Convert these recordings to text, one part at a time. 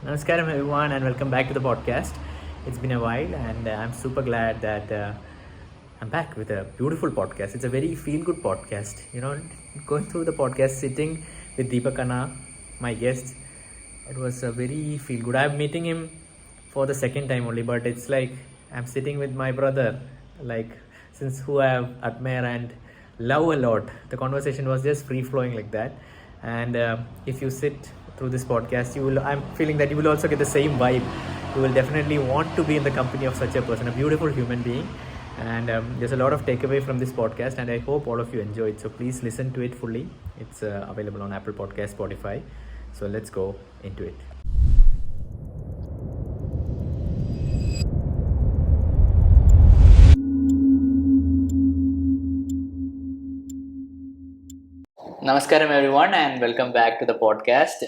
Namaskaram everyone and welcome back to the podcast. It's been a while and I'm super glad that I'm back with a beautiful podcast. It's a very feel-good podcast. Going through the podcast, sitting with Deepak Anna, my guest, it was a very feel-good. I'm meeting him for the second time only, but it's like I'm sitting with my brother, like since who I admire and love a lot. The conversation was just free-flowing like that. And if you sit through this podcast, I'm feeling that you will also get the same vibe. You will definitely want to be in the company of such a person, a beautiful human being. And there's a lot of takeaway from this podcast, and I hope all of you enjoy it. So please listen to it fully. It's available on Apple Podcast, Spotify. So let's go into it. Namaskaram everyone and welcome back to the podcast.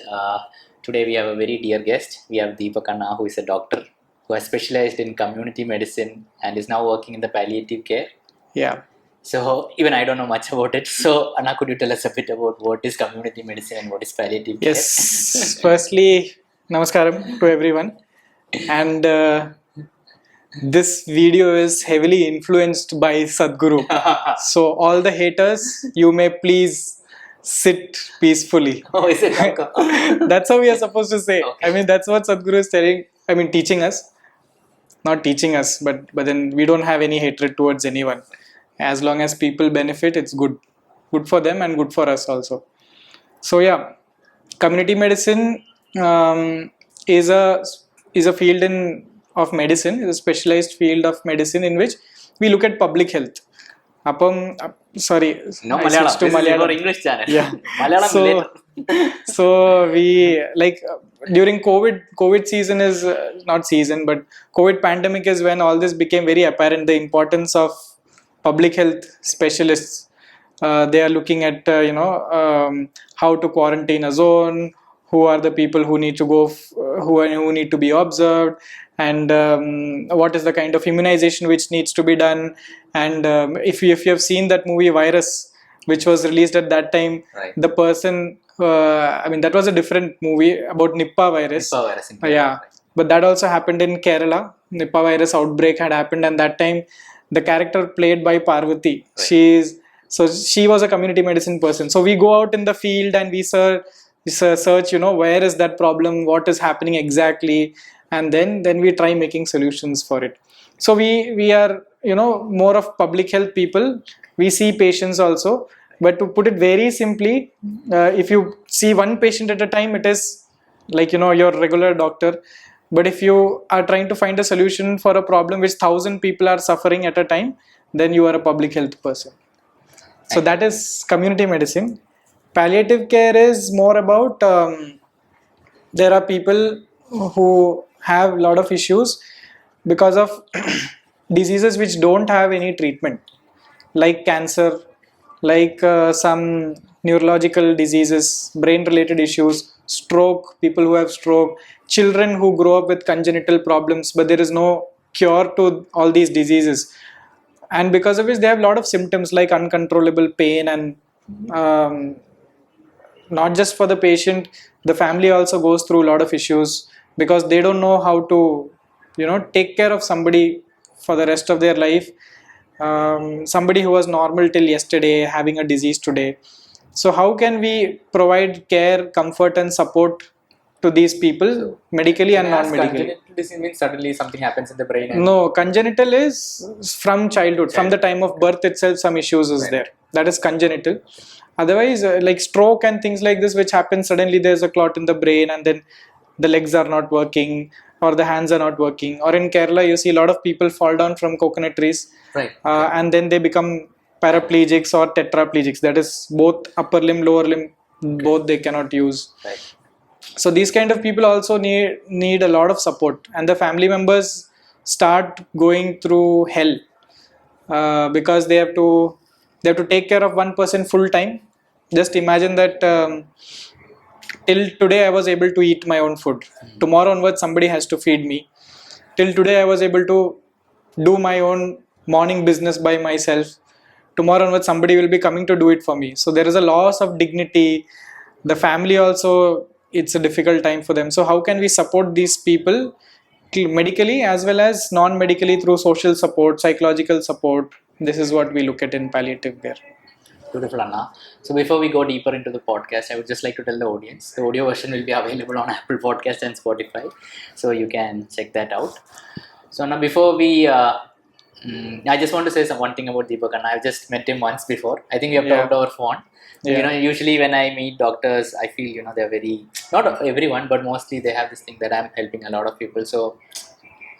Today we have a very dear guest. We have Deepak Anna, who is a doctor who has specialized in community medicine and is now working in the palliative care. Yeah. So even I don't know much about it. So Anna, could you tell us a bit about what is community medicine and what is palliative care? Yes. Firstly, namaskaram to everyone. And this video is heavily influenced by Sadhguru. So all the haters, you may please sit peacefully. Oh, is it? That's how we are supposed to say. Okay. I mean, that's what Sadhguru is teaching us. Not teaching us, but then we don't have any hatred towards anyone. As long as people benefit, it's good. Good for them and good for us also. So yeah, community medicine is a field of medicine, is a specialized field of medicine in which we look at public health. Sorry, No, I Malayalam. switched to This is Malayalam. your English channel. Yeah. Malayalam later. So we during COVID season is not season, but COVID pandemic is when all this became very apparent. The importance of public health specialists. They are looking at how to quarantine a zone, who are the people who need to go, who need to be observed, and what is the kind of immunization which needs to be done. And if you have seen that movie Virus, which was released at that time, Right. the person, that was a different movie about Nipah virus. Nipah virus in Yeah, but that also happened in Kerala. Nipah virus outbreak had happened, and that time the character played by Parvati, Right. she was a community medicine person. So we go out in the field and we search, where is that problem, what is happening exactly, and then we try making solutions for it. So we are more of public health people. We see patients also, but to put it very simply, if you see one patient at a time, it is like your regular doctor. But if you are trying to find a solution for a problem which 1,000 people are suffering at a time, then you are a public health person. So that is community medicine. Palliative care is more about there are people who have a lot of issues because of diseases which don't have any treatment, like cancer, like some neurological diseases, brain related issues, stroke, people who have stroke, children who grow up with congenital problems, but there is no cure to all these diseases. And because of which they have a lot of symptoms like uncontrollable pain, and not just for the patient, the family also goes through a lot of issues because they don't know how to take care of somebody for the rest of their life. Somebody who was normal till yesterday having a disease today. So how can we provide care, comfort and support to these people, medically and non-medically? Congenital disease means suddenly something happens in the brain. And No, congenital is from childhood. From the time of birth itself, some issues is there. That is congenital. Otherwise, like stroke and things like this, which happens suddenly, there's a clot in the brain and then the legs are not working or the hands are not working. Or in Kerala, you see a lot of people fall down from coconut trees, Right. and then they become paraplegics or tetraplegics. That is both upper limb, lower limb, both they cannot use. Right. So these kind of people also need a lot of support, and the family members start going through hell because they have to take care of one person full time. Just imagine that till today I was able to eat my own food. Tomorrow onwards somebody has to feed me. Till today I was able to do my own morning business by myself. Tomorrow onwards somebody will be coming to do it for me. So there is a loss of dignity. The family also it's a difficult time for them. So how can we support these people medically as well as non-medically through social support, psychological support? This is what we look at in palliative care. Beautiful, Anna. So before we go deeper into the podcast, I would just like to tell the audience the audio version will be available on Apple Podcast and Spotify, so you can check that out. So Anna, before we, I just want to say one thing about Deepak Anna. I've just met him once before. I think we have talked over phone. Yeah. Usually when I meet doctors, I feel they're very, not everyone, but mostly they have this thing that I'm helping a lot of people. So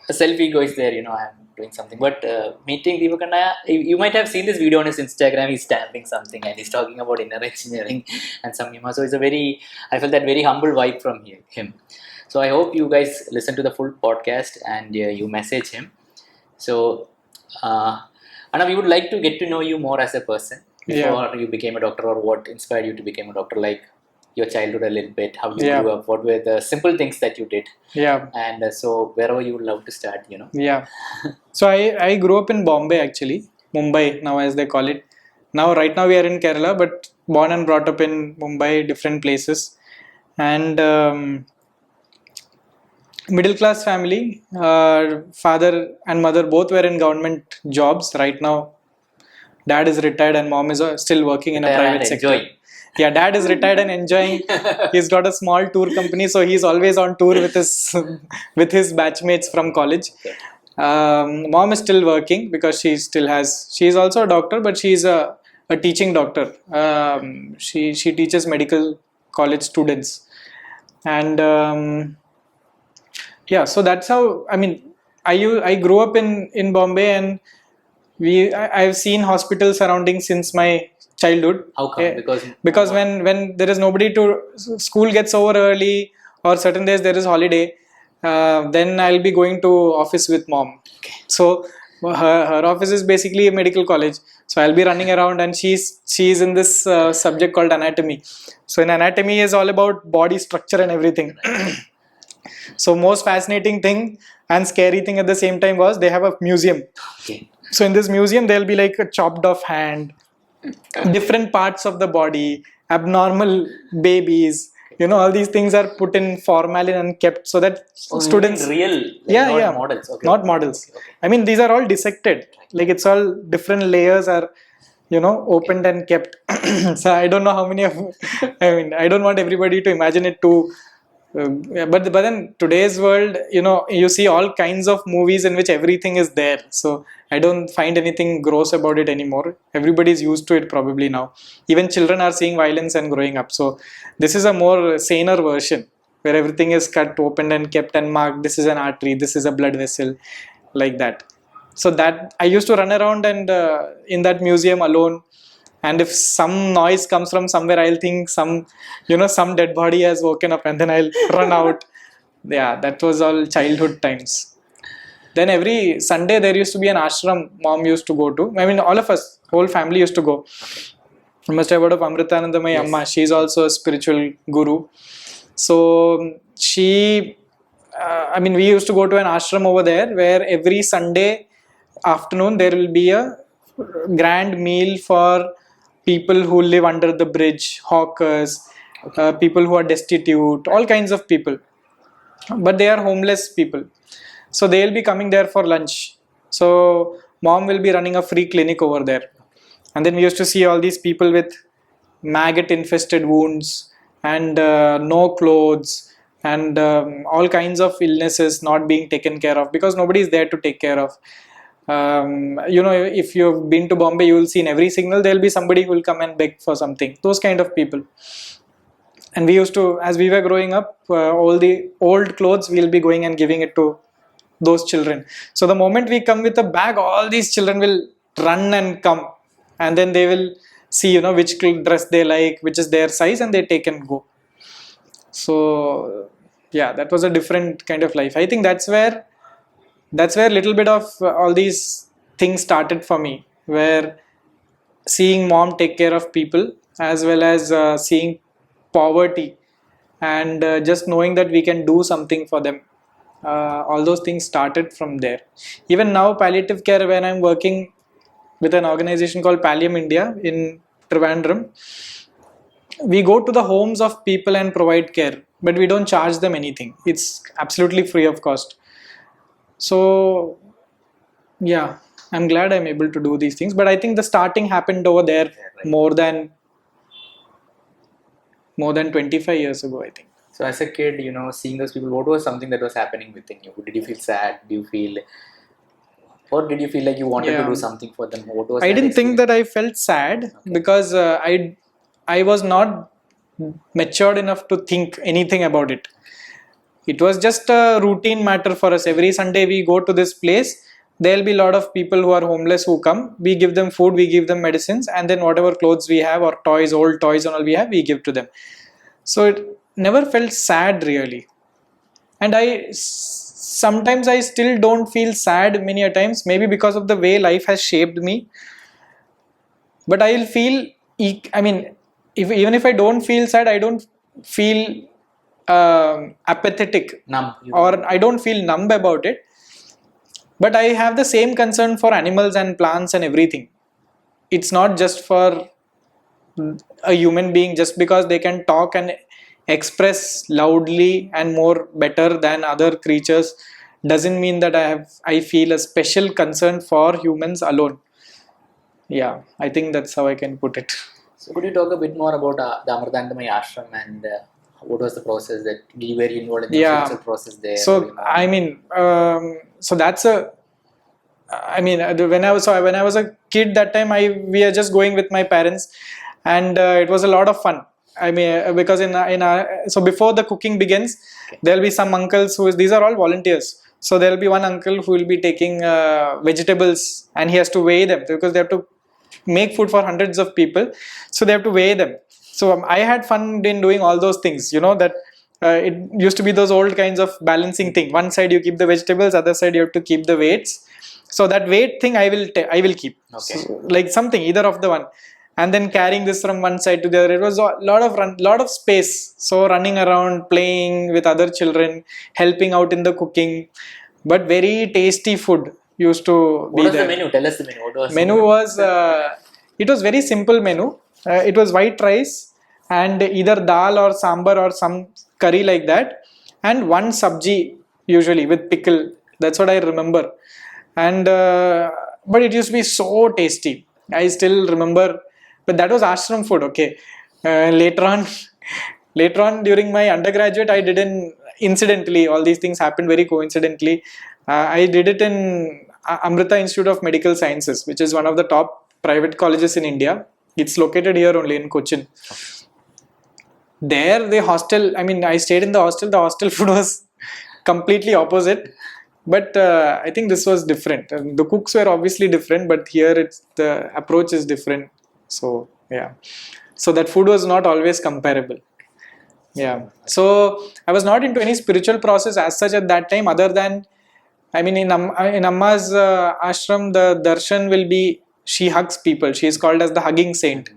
a self-ego is there, I'm doing something. But meeting Deepak Anna, you might have seen this video on his Instagram. He's stamping something and he's talking about inner engineering and some humor. So it's I felt that very humble vibe from him. So I hope you guys listen to the full podcast and you message him. So Anna, we would like to get to know you more as a person before you became a doctor, or what inspired you to become a doctor, like your childhood a little bit, how you grew up, what were the simple things that you did, and so wherever you would love to start. So I grew up in Bombay, actually, Mumbai now as they call it. Right now we are in Kerala, but born and brought up in Mumbai, different places, and middle class family. Father and mother both were in government jobs. Right now dad is retired and mom is still working in a private sector. Yeah, dad is retired and enjoying. He's got a small tour company, so he's always on tour with his batchmates from college. Mom is still working because she's also a doctor, but she's a teaching doctor. She teaches medical college students, and so that's how, I grew up in Bombay, and I've seen hospitals surrounding since my childhood. How come? Because when there is nobody to, school gets over early, or certain days there is holiday, then I'll be going to office with mom. So her office is basically a medical college. So I'll be running around, and she's in this subject called anatomy. So in anatomy is all about body structure and everything. So most fascinating thing and scary thing at the same time was they have a museum. So in this museum there'll be like a chopped off hand, different parts of the body, abnormal babies, all these things are put in formalin and kept so that students real, not models. Not models. These are all dissected, like it's all different layers are opened and kept. So I don't know how many of I don't want everybody to imagine it too. But then today's world, you see all kinds of movies in which everything is there. So I don't find anything gross about it anymore. Everybody's used to it probably now. Even children are seeing violence and growing up. So this is a more saner version where everything is cut, opened and kept and marked. This is an artery, this is a blood vessel, like that. So that I used to run around and in that museum alone. And if some noise comes from somewhere, I'll think some dead body has woken up, and then I'll run out. Yeah, that was all childhood times. Then every Sunday there used to be an ashram mom used to go to. All of us, whole family used to go. You must have heard of Amrithanandmayis Ammas. She's also a spiritual guru. So we used to go to an ashram over there where every Sunday afternoon there will be a grand meal for people who live under the bridge, hawkers, people who are destitute, all kinds of people. But they are homeless people. So they'll be coming there for lunch. So mom will be running a free clinic over there. And then we used to see all these people with maggot-infested wounds and no clothes and all kinds of illnesses not being taken care of because nobody is there to take care of. If you've been to Bombay, you will see in every signal there will be somebody who will come and beg for something. Those kind of people. And we used to, as we were growing up, all the old clothes we'll be going and giving it to those children. So the moment we come with a bag, all these children will run and come, and then they will see which dress they like, which is their size, and they take and go. So yeah, that was a different kind of life. I think that's where little bit of all these things started for me, where seeing mom take care of people as well as seeing poverty and just knowing that we can do something for them. All those things started from there. Even now, palliative care, when I'm working with an organization called Pallium India in Trivandrum, we go to the homes of people and provide care. but we don't charge them anything. It's absolutely free of cost. So yeah, I'm glad I'm able to do these things, but I think the starting happened over there more than 25 years ago, I think. So as a kid, seeing those people, what was something that was happening within you? Did you feel sad? Or did you feel like you wanted to do something for them? What was I that didn't think experience? that I felt sad because I was not matured enough to think anything about it. It was just a routine matter for us. Every Sunday we go to this place. There'll be a lot of people who are homeless who come. We give them food, we give them medicines, and then whatever clothes we have or toys, old toys and all we have, we give to them. So it never felt sad really. And sometimes I still don't feel sad many a times, maybe because of the way life has shaped me. But I'll feel, I mean, even if I don't feel sad, I don't feel apathetic, Numb. or I don't feel numb about it. But I have the same concern for animals and plants and everything. It's not just for a human being. Just because they can talk and express loudly and more better than other creatures doesn't mean that I feel a special concern for humans alone. Yeah, I think that's how I can put it. So could you talk a bit more about the Amrithanandmayis ashram and what was the process that you were involved in the spiritual process there? So I mean, so that's when I was a kid that time, we are just going with my parents, and it was a lot of fun. I mean, because so before the cooking begins, there'll be some uncles these are all volunteers. So there'll be one uncle who will be taking vegetables, and he has to weigh them because they have to make food for hundreds of people. So they have to weigh them. So I had fun in doing all those things. That it used to be those old kinds of balancing thing. One side you keep the vegetables, other side you have to keep the weights. So that weight thing I will keep. Okay. So, like something, either of the one. And then carrying this from one side to the other. It was a lot of space. So running around, playing with other children, helping out in the cooking, but very tasty food used to be there. What was the menu? Tell us the menu. What was menu was it was very simple menu. It was white rice and either dal or sambar or some curry like that, and one sabji usually with pickle. That's what I remember. And but it used to be so tasty. I still remember. But that was ashram food. Okay. Later on during my undergraduate, I didn't incidentally. All these things happened very coincidentally. I did it in Amrita Institute of Medical Sciences, which is one of the top private colleges in India. It's located here only in Kochi. There, the hostel, I stayed in the hostel. The hostel food was completely opposite. But I think this was different. The cooks were obviously different, but here the approach is different. So, yeah. So that food was not always comparable. Yeah. So I was not into any spiritual process as such at that time, other than, in Amma's ashram, the darshan will be, she hugs people. She is called as the hugging saint.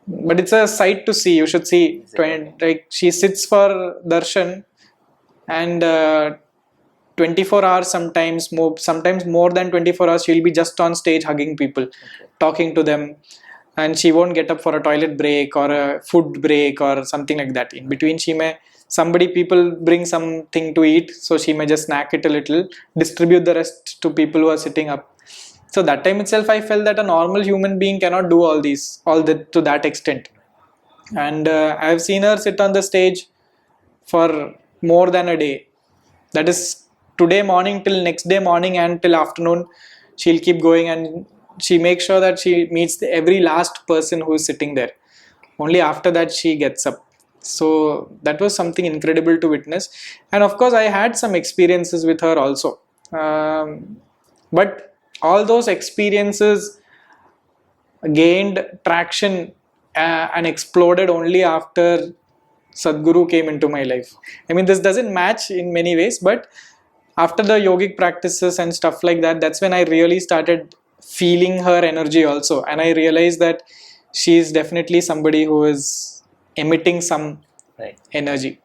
But it's a sight to see. You should see. Like she sits for darshan, and 24 hours sometimes more than 24 hours she'll be just on stage hugging people, talking to them, and she won't get up for a toilet break or a food break or something like that. In between people bring something to eat, so she may just snack it a little, distribute the rest to people who are sitting up. So that time itself I felt that a normal human being cannot do all that to that extent. And I've seen her sit on the stage for more than a day. That is today morning till next day morning and till afternoon. She'll keep going, and she makes sure that she meets every last person who is sitting there. Only after that she gets up. So that was something incredible to witness. And of course I had some experiences with her also. But all those experiences gained traction and exploded only after Sadhguru came into my life. This doesn't match in many ways, but after the yogic practices and stuff like that, that's when I really started feeling her energy also. And I realized that she is definitely somebody who is emitting some energy.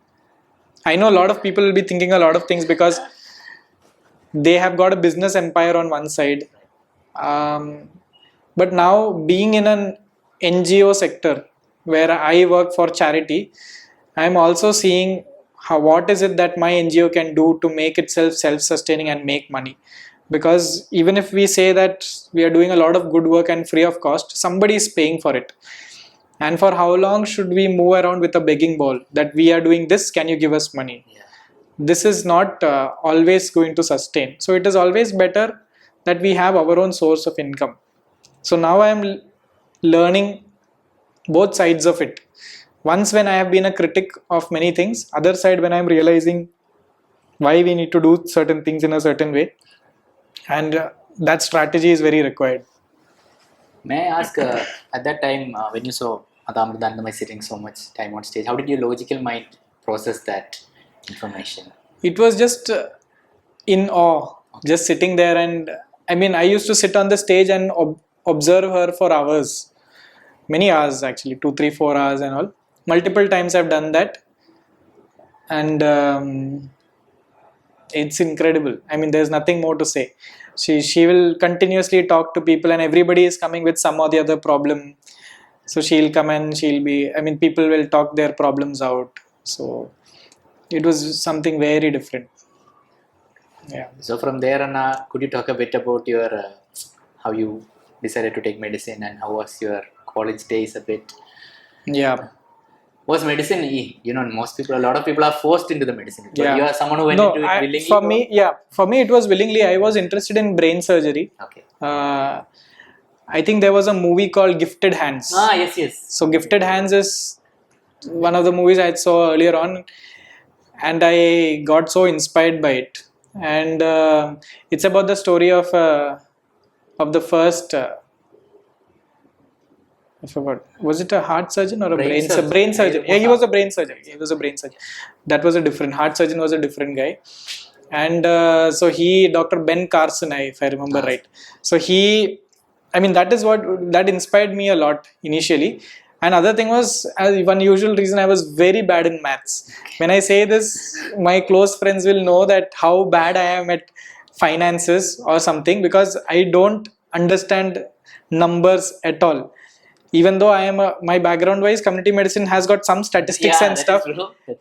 I know a lot of people will be thinking a lot of things because they have got a business empire on one side. But now being in an NGO sector where I work for charity, I'm also seeing what is it that my NGO can do to make itself self-sustaining and make money. Because even if we say that we are doing a lot of good work and free of cost, somebody is paying for it. And for how long should we move around with a begging bowl that we are doing this, can you give us money? Yeah. This is not always going to sustain. So it is always better that we have our own source of income. So now I am learning both sides of it. Once when I have been a critic of many things, other side when I am realizing why we need to do certain things in a certain way, and that strategy is very required. May I ask, at that time when you saw Matha Amrithanandmayis sitting so much time on stage, how did your logical mind process that information? It was just in awe, just sitting there, and I mean, I used to sit on the stage and observe her for hours, many hours actually, 2, 3, 4 hours and all. Multiple times I've done that, and it's incredible. I mean, there's nothing more to say. She will continuously talk to people, and everybody is coming with some or the other problem. So she'll come and she'll be, I mean, people will talk their problems out. So it was something very different. Yeah. So from there, Anna, could you talk a bit about your how you decided to take medicine and how was your college days a bit? Yeah. Was medicine, you know, a lot of people are forced into the medicine. But Yeah. you are someone who went into it willingly? For me, it was willingly. I was interested in brain surgery. Okay. I think there was a movie called Gifted Hands. Yes, yes. So Gifted Hands is one of the movies I saw earlier on, and I got so inspired by it. And it's about the story of the first. I forgot. Was it a heart surgeon or a brain surgeon? Yeah, he was a brain surgeon. He was a brain surgeon. That was a different. Heart surgeon was a different guy. And so Dr. Ben Carson, if I remember right. So that inspired me a lot initially. And other thing was, one usual reason, I was very bad in maths. When I say this, my close friends will know that how bad I am at finances or something, because I don't understand numbers at all. Even though my background wise, community medicine has got some statistics and stuff,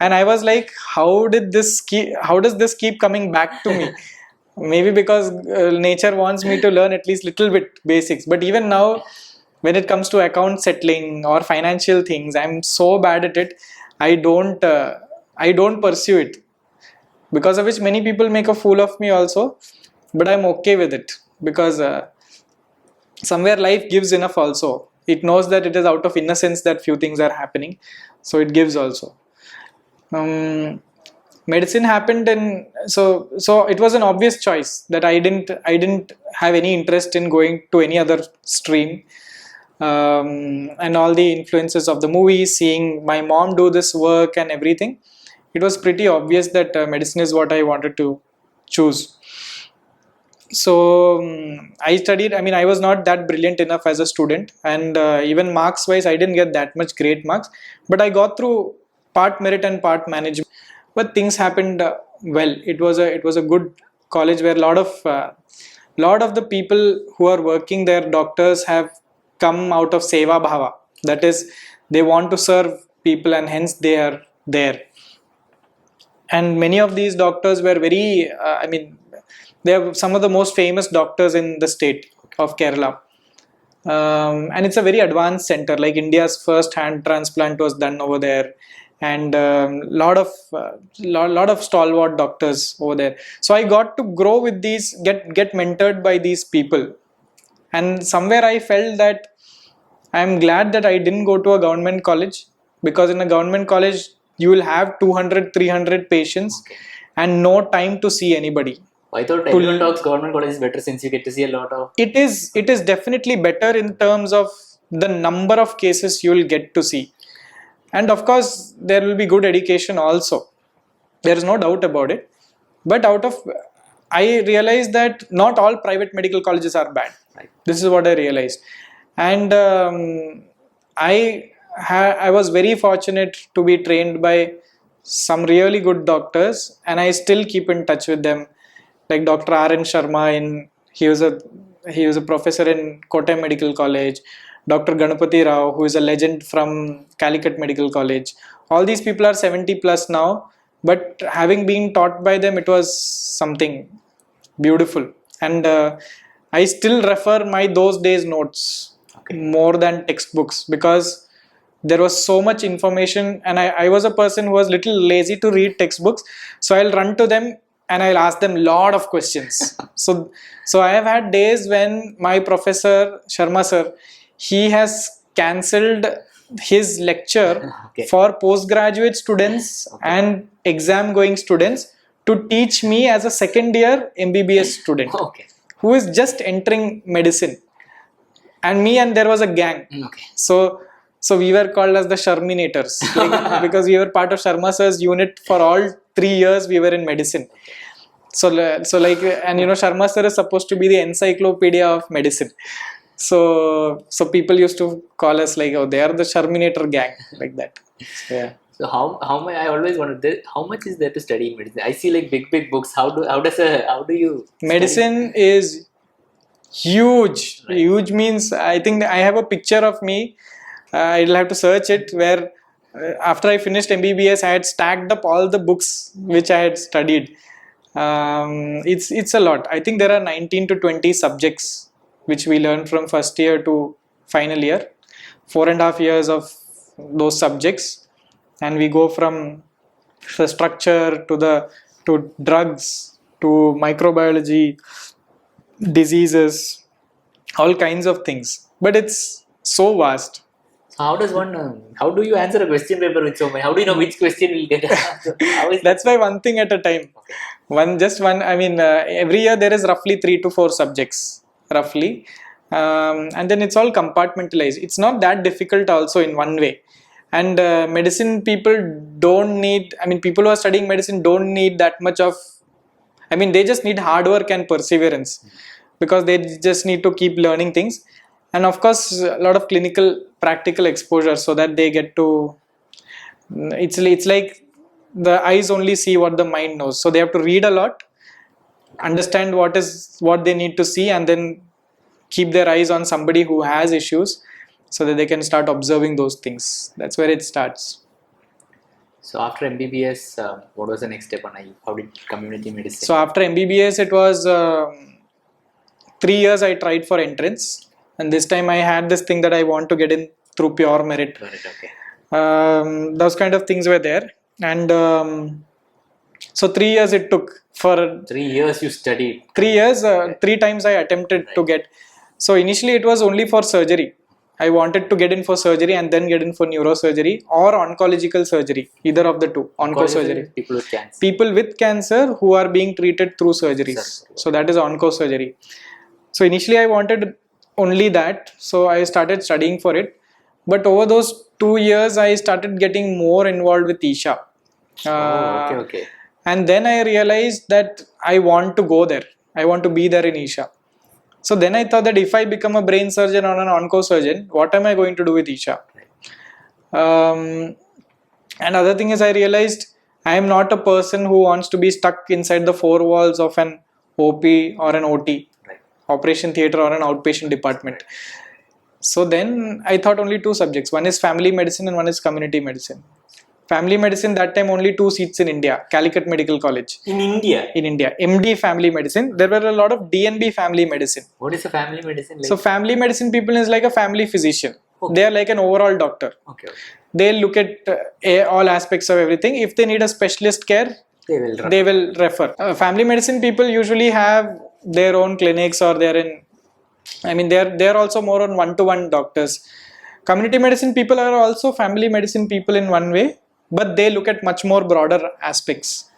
and I was like, how does this keep coming back to me? Maybe because nature wants me to learn at least little bit basics. But even now, when it comes to account settling or financial things, I'm so bad at it. I don't pursue it, because of which many people make a fool of me also. But I'm okay with it, because somewhere life gives enough also. It knows that it is out of innocence that few things are happening, so it gives also. Medicine happened, and so it was an obvious choice that I didn't have any interest in going to any other stream. And all the influences of the movies, seeing my mom do this work and everything, it was pretty obvious that medicine is what I wanted to choose. So I studied. I mean, I was not that brilliant enough as a student, and even marks wise, I didn't get that much great marks. But I got through part merit and part management. But things happened well. It was a good college where a lot of the people who are working there, doctors, have come out of seva bhava. That is, they want to serve people, and hence they are there. And many of these doctors were very. They are some of the most famous doctors in the state of Kerala. And it's a very advanced center. Like India's first hand transplant was done over there, and lot of stalwart doctors over there. So I got to grow with these, get mentored by these people, and somewhere I felt that I'm glad that I didn't go to a government college, because in a government college you will have 200, 300 patients and no time to see anybody. I thought everyone talks government college is better since you get to see a lot of... It is definitely better in terms of the number of cases you will get to see. And of course, there will be good education also. There is no doubt about it. But I realized that not all private medical colleges are bad. Right. This is what I realized. And I was very fortunate to be trained by some really good doctors, and I still keep in touch with them. Like Dr. R.N. Sharma, he was a professor in Kochi Medical College. Dr. Ganapati Rao, who is a legend from Calicut Medical College. All these people are 70 plus now, but having been taught by them, it was something beautiful. And I still refer my those days notes more than textbooks, because there was so much information, and I was a person who was little lazy to read textbooks, so I'll run to them and I'll ask them lot of questions. So I have had days when my professor Sharma sir, he has cancelled his lecture for postgraduate students and exam going students to teach me as a second year MBBS student who is just entering medicine. And me and there was a gang. So we were called as the Sharminators, because we were part of Sharma sir's unit for all 3 years we were in medicine. So like, and Sharma sir is supposed to be the encyclopedia of medicine. So people used to call us like, oh, they are the Sharminator gang, like that. So, yeah. So how I always wondered, how much is there to study in medicine? I see like big books. How do you medicine study? Is huge. Right. Huge means, I think I have a picture of me. I'll have to search it, where after I finished MBBS, I had stacked up all the books which I had studied. It's a lot. I think there are 19 to 20 subjects which we learn from first year to final year. 4.5 years of those subjects, and we go from the structure to drugs to microbiology, diseases, all kinds of things. But it's so vast. How do you answer a question paper with so many? How do you know which question will get answered? That's why one thing at a time. I mean, every year there is roughly 3 to 4 subjects, roughly. And then it's all compartmentalized. It's not that difficult also in one way. And medicine people don't need, people who are studying medicine don't need that much of, they just need hard work and perseverance, because they just need to keep learning things. And of course, a lot of clinical, practical exposure, so that they get to, it's like the eyes only see what the mind knows. So they have to read a lot, understand what they need to see, and then keep their eyes on somebody who has issues, so that they can start observing those things. That's where it starts. So after MBBS, what was the next step on how did community medicine? So after MBBS, it was 3 years I tried for entrance. And this time I had this thing that I want to get in through pure merit. Those kind of things were there. And so 3 years it took. For 3 years you studied? 3 years, 3 times I attempted to get. So initially it was only for surgery. I wanted to get in for surgery and then get in for neurosurgery or oncological surgery. Either of the two. Oncosurgery. People with cancer. People with cancer who are being treated through surgeries. So that is oncosurgery. So initially I wanted only that, so I started studying for it. But over those 2 years, I started getting more involved with Isha. And then I realized that I want to go there. I want to be there in Isha. So then I thought that if I become a brain surgeon or an onco-surgeon, what am I going to do with Isha? And other thing is, I realized I am not a person who wants to be stuck inside the 4 walls of an OP or an OT. Operation theatre or an outpatient department. So then I thought only 2 subjects. One is family medicine and one is community medicine. Family medicine, that time only 2 seats in India. Calicut Medical College. In India? In India. MD family medicine. There were a lot of DNB family medicine. What is a family medicine like? So family medicine people is like a family physician. They are like an overall doctor. They'll look at all aspects of everything. If they need a specialist care, they will refer. Family medicine people usually have their own clinics, or they're they're also more on one-to-one doctors. Community medicine people are also family medicine people in one way, but they look at much more broader aspects.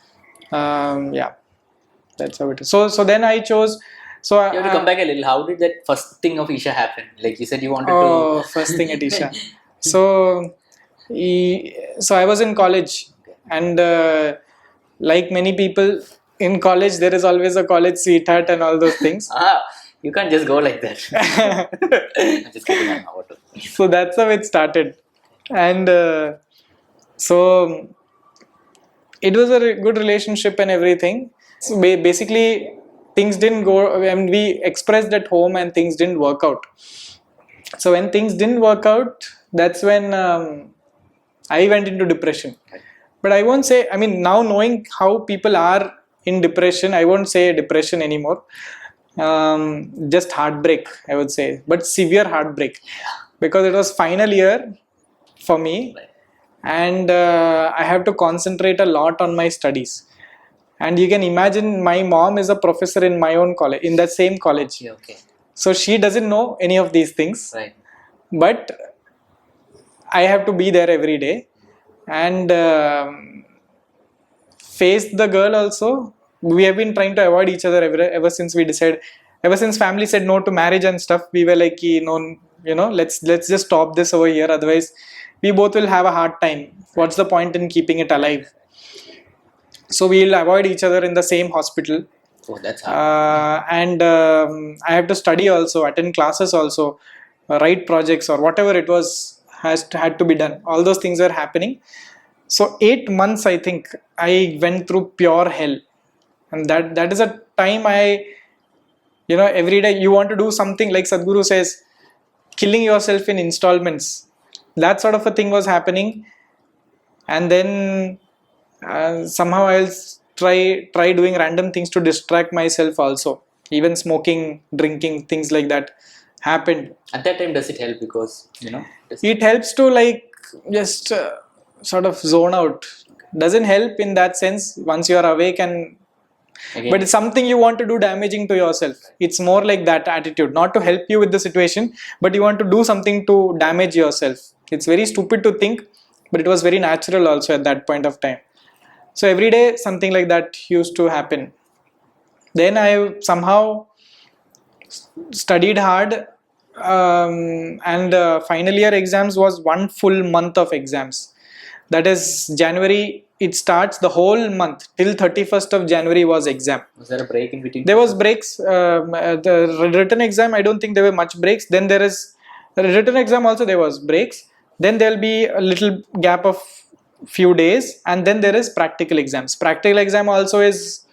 That's how it is. So then I chose. So you have to come back a little. How did that first thing of Isha happen? Like you said, you wanted to. First thing at Isha. So I was in college, and like many people in college, there is always a college sweetheart and all those things. You can't just go like that. I'm just kidding. So that's how it started. And so it was a good relationship and everything. So basically, things didn't go, we expressed at home and things didn't work out. So when things didn't work out, that's when I went into depression. But I won't say, I mean, now knowing how people are in depression, I won't say depression anymore. Just heartbreak, I would say, but severe heartbreak, because it was final year for me, and I have to concentrate a lot on my studies. And you can imagine, my mom is a professor in my own college, in that same college. Yeah, okay. So she doesn't know any of these things, Right. but I have to be there every day and face the girl also. We have been trying to avoid each other ever since we decided, ever since family said no to marriage and stuff. We were like, let's just stop this over here, otherwise we both will have a hard time. What's the point in keeping it alive? So we'll avoid each other in the same hospital. Oh, that's hard. And I have to study also, attend classes also, write projects or whatever it was had to be done. All those things were happening. So 8 months, I think, I went through pure hell. And that is a time every day you want to do something, like Sadhguru says, killing yourself in installments. That sort of a thing was happening. And then somehow I'll try doing random things to distract myself also. Even smoking, drinking, things like that happened. At that time, does it help? Because, it helps to just sort of zone out. Doesn't help in that sense once you are awake, and again, but it's something you want to do damaging to yourself. It's more like that attitude, not to help you with the situation, but you want to do something to damage yourself. It's very stupid to think, but it was very natural also at that point of time. So every day something like that used to happen. Then I somehow studied hard, and final year exams was 1 full month of exams. That is January. It starts the whole month till 31st of January was exam. Was there a break in between? There was breaks. The written exam, I don't think there were much breaks. Then there is the written exam also, there was breaks. Then there will be a little gap of few days, and then there is practical exams. Practical exam also is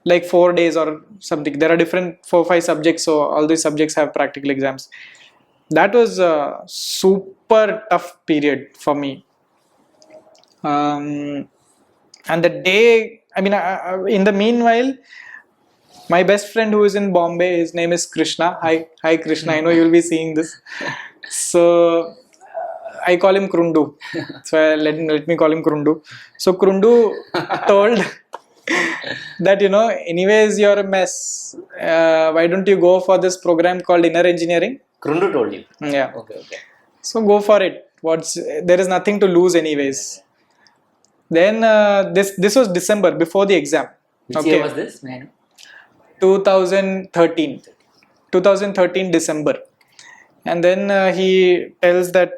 like 4 days or something. There are different 4-5 subjects, so all these subjects have practical exams. That was a super tough period for me. And the day, in the meanwhile, my best friend who is in Bombay, his name is Krishna. Hi Krishna, I know you will be seeing this. So I call him Krundu. So let me call him Krundu. So Krundu told that, anyways, you're a mess. Why don't you go for this program called Inner Engineering? Krundu told you? Yeah. Okay. So go for it. There is nothing to lose anyways. Then this was December, before the exam. Which year was this? 2013 December. And then he tells that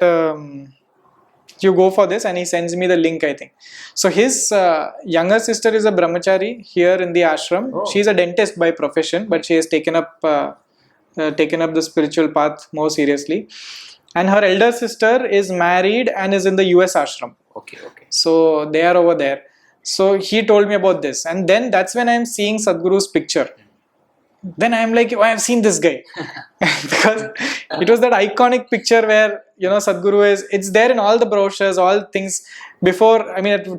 you go for this, and he sends me the link, I think. So his younger sister is a brahmachari here in the ashram. Oh. She is a dentist by profession, but she has taken up the spiritual path more seriously. And her elder sister is married and is in the US ashram. Okay. So they are over there. So he told me about this, and then that's when I'm seeing Sadhguru's picture. Then I'm like, oh, I've seen this guy. Because it was that iconic picture where, Sadhguru it's there in all the brochures, all things. Before,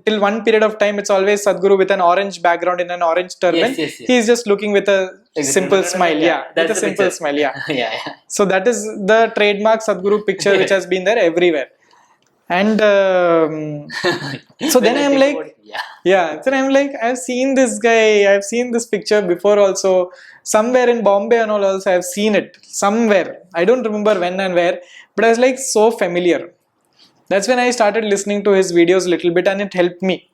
till one period of time, it's always Sadhguru with an orange background in an orange turban. Yes. He's just looking with a simple smile. Yeah, with a simple smile. Yeah. Yeah. So that is the trademark Sadhguru picture which has been there everywhere. And so then I'm like, then I'm like, I've seen this guy, I've seen this picture before also. Somewhere in Bombay and all also, I've seen it somewhere. I don't remember when and where, but I was like so familiar. That's when I started listening to his videos a little bit, and it helped me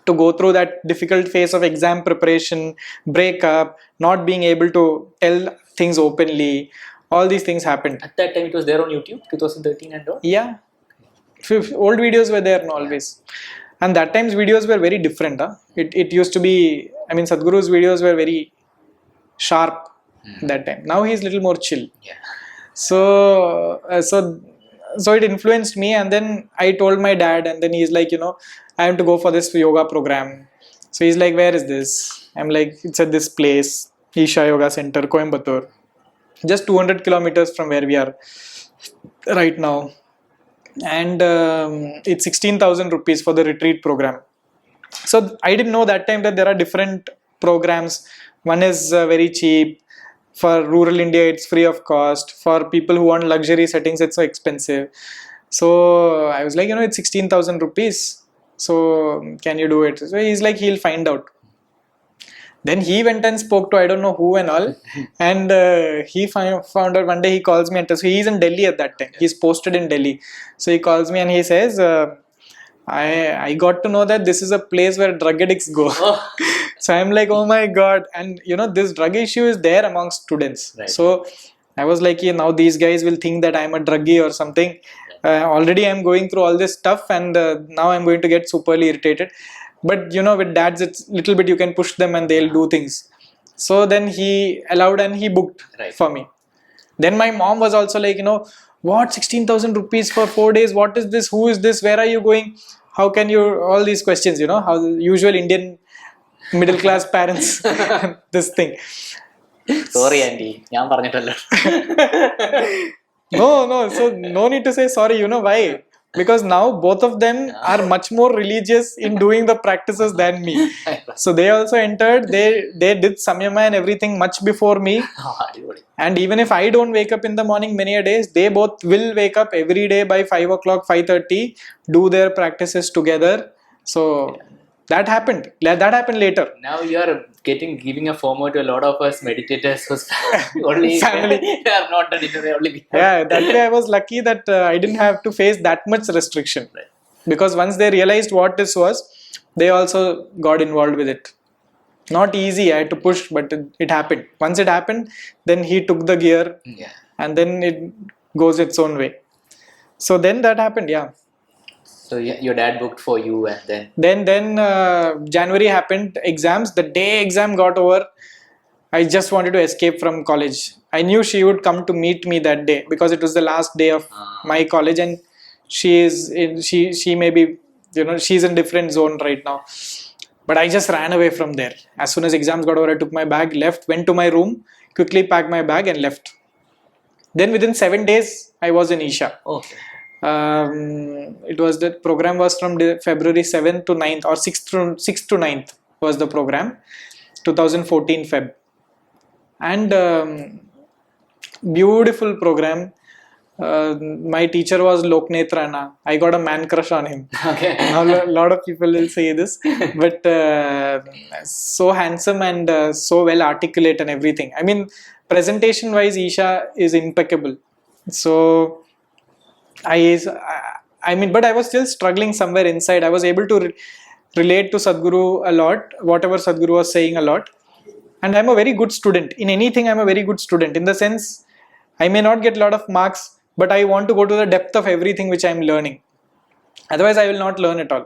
to go through that difficult phase of exam preparation, breakup, not being able to tell things openly. All these things happened. At that time, it was there on YouTube, 2013 and all? Yeah. Old videos were there always. And that time's videos were very different. It used to be, Sadhguru's videos were very sharp that time. Now he's a little more chill. Yeah. So it influenced me, and then I told my dad, and then he's like, I have to go for this yoga program. So he's like, where is this? I'm like, it's at this place, Isha Yoga Center, Coimbatore. Just 200 kilometers from where we are. right now. And it's 16,000 rupees for the retreat program. So I didn't know that time that there are different programs. One is very cheap. For rural India, it's free of cost. For people who want luxury settings, it's so expensive. So I was like, it's 16,000 rupees. So can you do it? So he's like, he'll find out. Then he went and spoke to I don't know who and all, and he found out one day. He calls me and tells, so he's in Delhi at that time. He's posted in Delhi. So he calls me and he says, I got to know that this is a place where drug addicts go. So I'm like, oh my god. And this drug issue is there amongst students. Right. So I was like, now these guys will think that I'm a druggie or something. Already I'm going through all this stuff, and now I'm going to get superly irritated. But with dads, it's little bit you can push them and they'll do things. So then he allowed and he booked for me. Then my mom was also like, what, 16,000 rupees for 4 days? What is this? Who is this? Where are you going? How can you? All these questions, how the usual Indian middle class parents, this thing. Sorry, Andy. No. So no need to say sorry. You know why? Because now both of them are much more religious in doing the practices than me. So they also entered, they did samyama and everything much before me. And even if I don't wake up in the morning many a days, they both will wake up every day by 5 o'clock, 5:30, do their practices together. So that happened later. Now you are giving a FOMO to a lot of us meditators whose only Family. They are not done it. Only Yeah, that way I was lucky that I didn't have to face that much restriction. Right. Because once they realized what this was, they also got involved with it. Not easy, I had to push, but it happened. Once it happened, then he took the gear, and then it goes its own way. So then that happened, yeah. So your dad booked for you, and then January happened, exams. The day exam got over, I just wanted to escape from college. I knew she would come to meet me that day because it was the last day of my college, and she may be, she's in different zone right now. But I just ran away from there. As soon as exams got over, I took my bag, left, went to my room, quickly packed my bag and left. Then within 7 days, I was in Isha. okay. It was the program was from February 7th to 9th or 6th to 9th was the program, 2014 Feb. And beautiful program. My teacher was Loknetrana. I got a man crush on him. Okay. A lot of people will say this, but so handsome and so well articulate and everything. I mean, presentation wise, Isha is impeccable. So but I was still struggling somewhere inside. I was able to relate to Sadhguru a lot, whatever Sadhguru was saying a lot. And I'm a very good student. In anything, I'm a very good student. In the sense, I may not get a lot of marks, but I want to go to the depth of everything which I'm learning. Otherwise, I will not learn at all.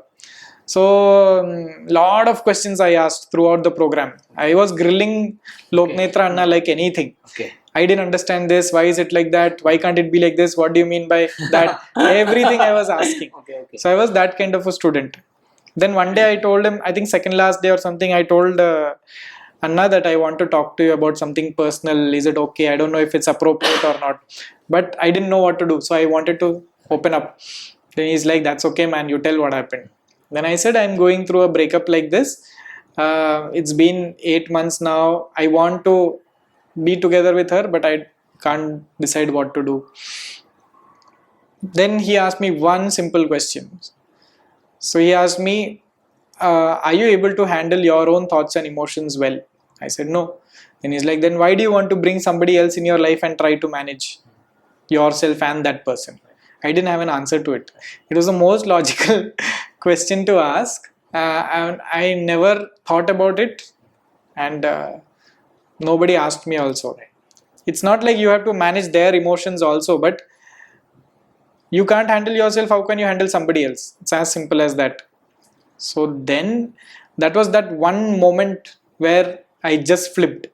So, lot of questions I asked throughout the program. I was grilling Loknetra Anna like anything. Okay. I didn't understand this. Why is it like that? Why can't it be like this? What do you mean by that? Everything I was asking. Okay. So I was that kind of a student. Then one day I told him, I think second last day or something, I told Anna that I want to talk to you about something personal. Is it okay? I don't know if it's appropriate or not. But I didn't know what to do. So I wanted to open up. Then he's like, that's okay, man. You tell what happened. Then I said, I'm going through a breakup like this. It's been 8 months now. I want to be together with her, but I can't decide what to do. Then he asked me one simple question. So he asked me, are you able to handle your own thoughts and emotions well? I said no. Then he's like, then why do you want to bring somebody else in your life and try to manage yourself and that person? I didn't have an answer to it. It was the most logical question to ask. And I never thought about it, and nobody asked me also. It's not like you have to manage their emotions also, but you can't handle yourself, how can you handle somebody else? It's as simple as that. So then that was that one moment where I just flipped.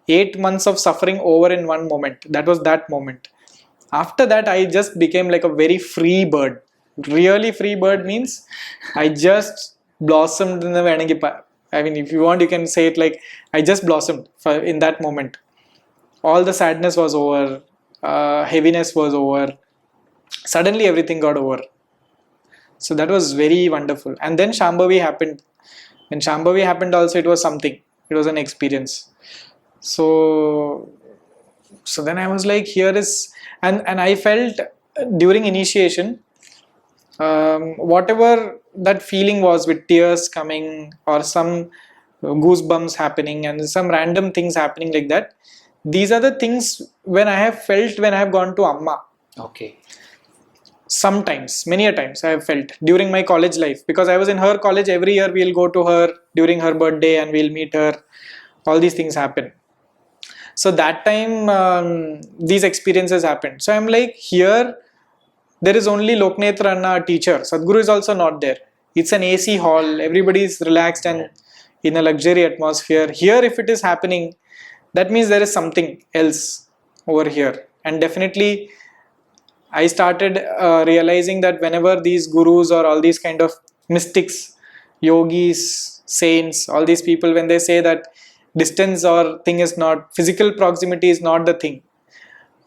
8 months of suffering over in one moment. That was that moment. After that, I just became like a very free bird. Really free bird means I just blossomed in the I mean, if you want, you can say it like I just blossomed in that moment. All the sadness was over, heaviness was over, Suddenly everything got over. So that was very wonderful. And then Shambhavi happened. When Shambhavi happened also, it was something. It was an experience. So then I was like, here is, and I felt during initiation, whatever that feeling was with tears coming or some goosebumps happening and some random things happening like that, these are the things when I have felt when I have gone to Amma. Okay. Sometimes, many a times I have felt during my college life, because I was in her college. Every year we'll go to her during her birthday and we'll meet her. All these things happen. So that time these experiences happened. So I'm like, here there is only Loknetra Anna, teacher. Sadhguru is also not there. It's an AC hall. Everybody is relaxed and in a luxury atmosphere. Here, if it is happening, that means there is something else over here. And definitely, I started realizing that whenever these gurus or all these kind of mystics, yogis, saints, all these people, when they say that distance or thing is not, physical proximity is not the thing.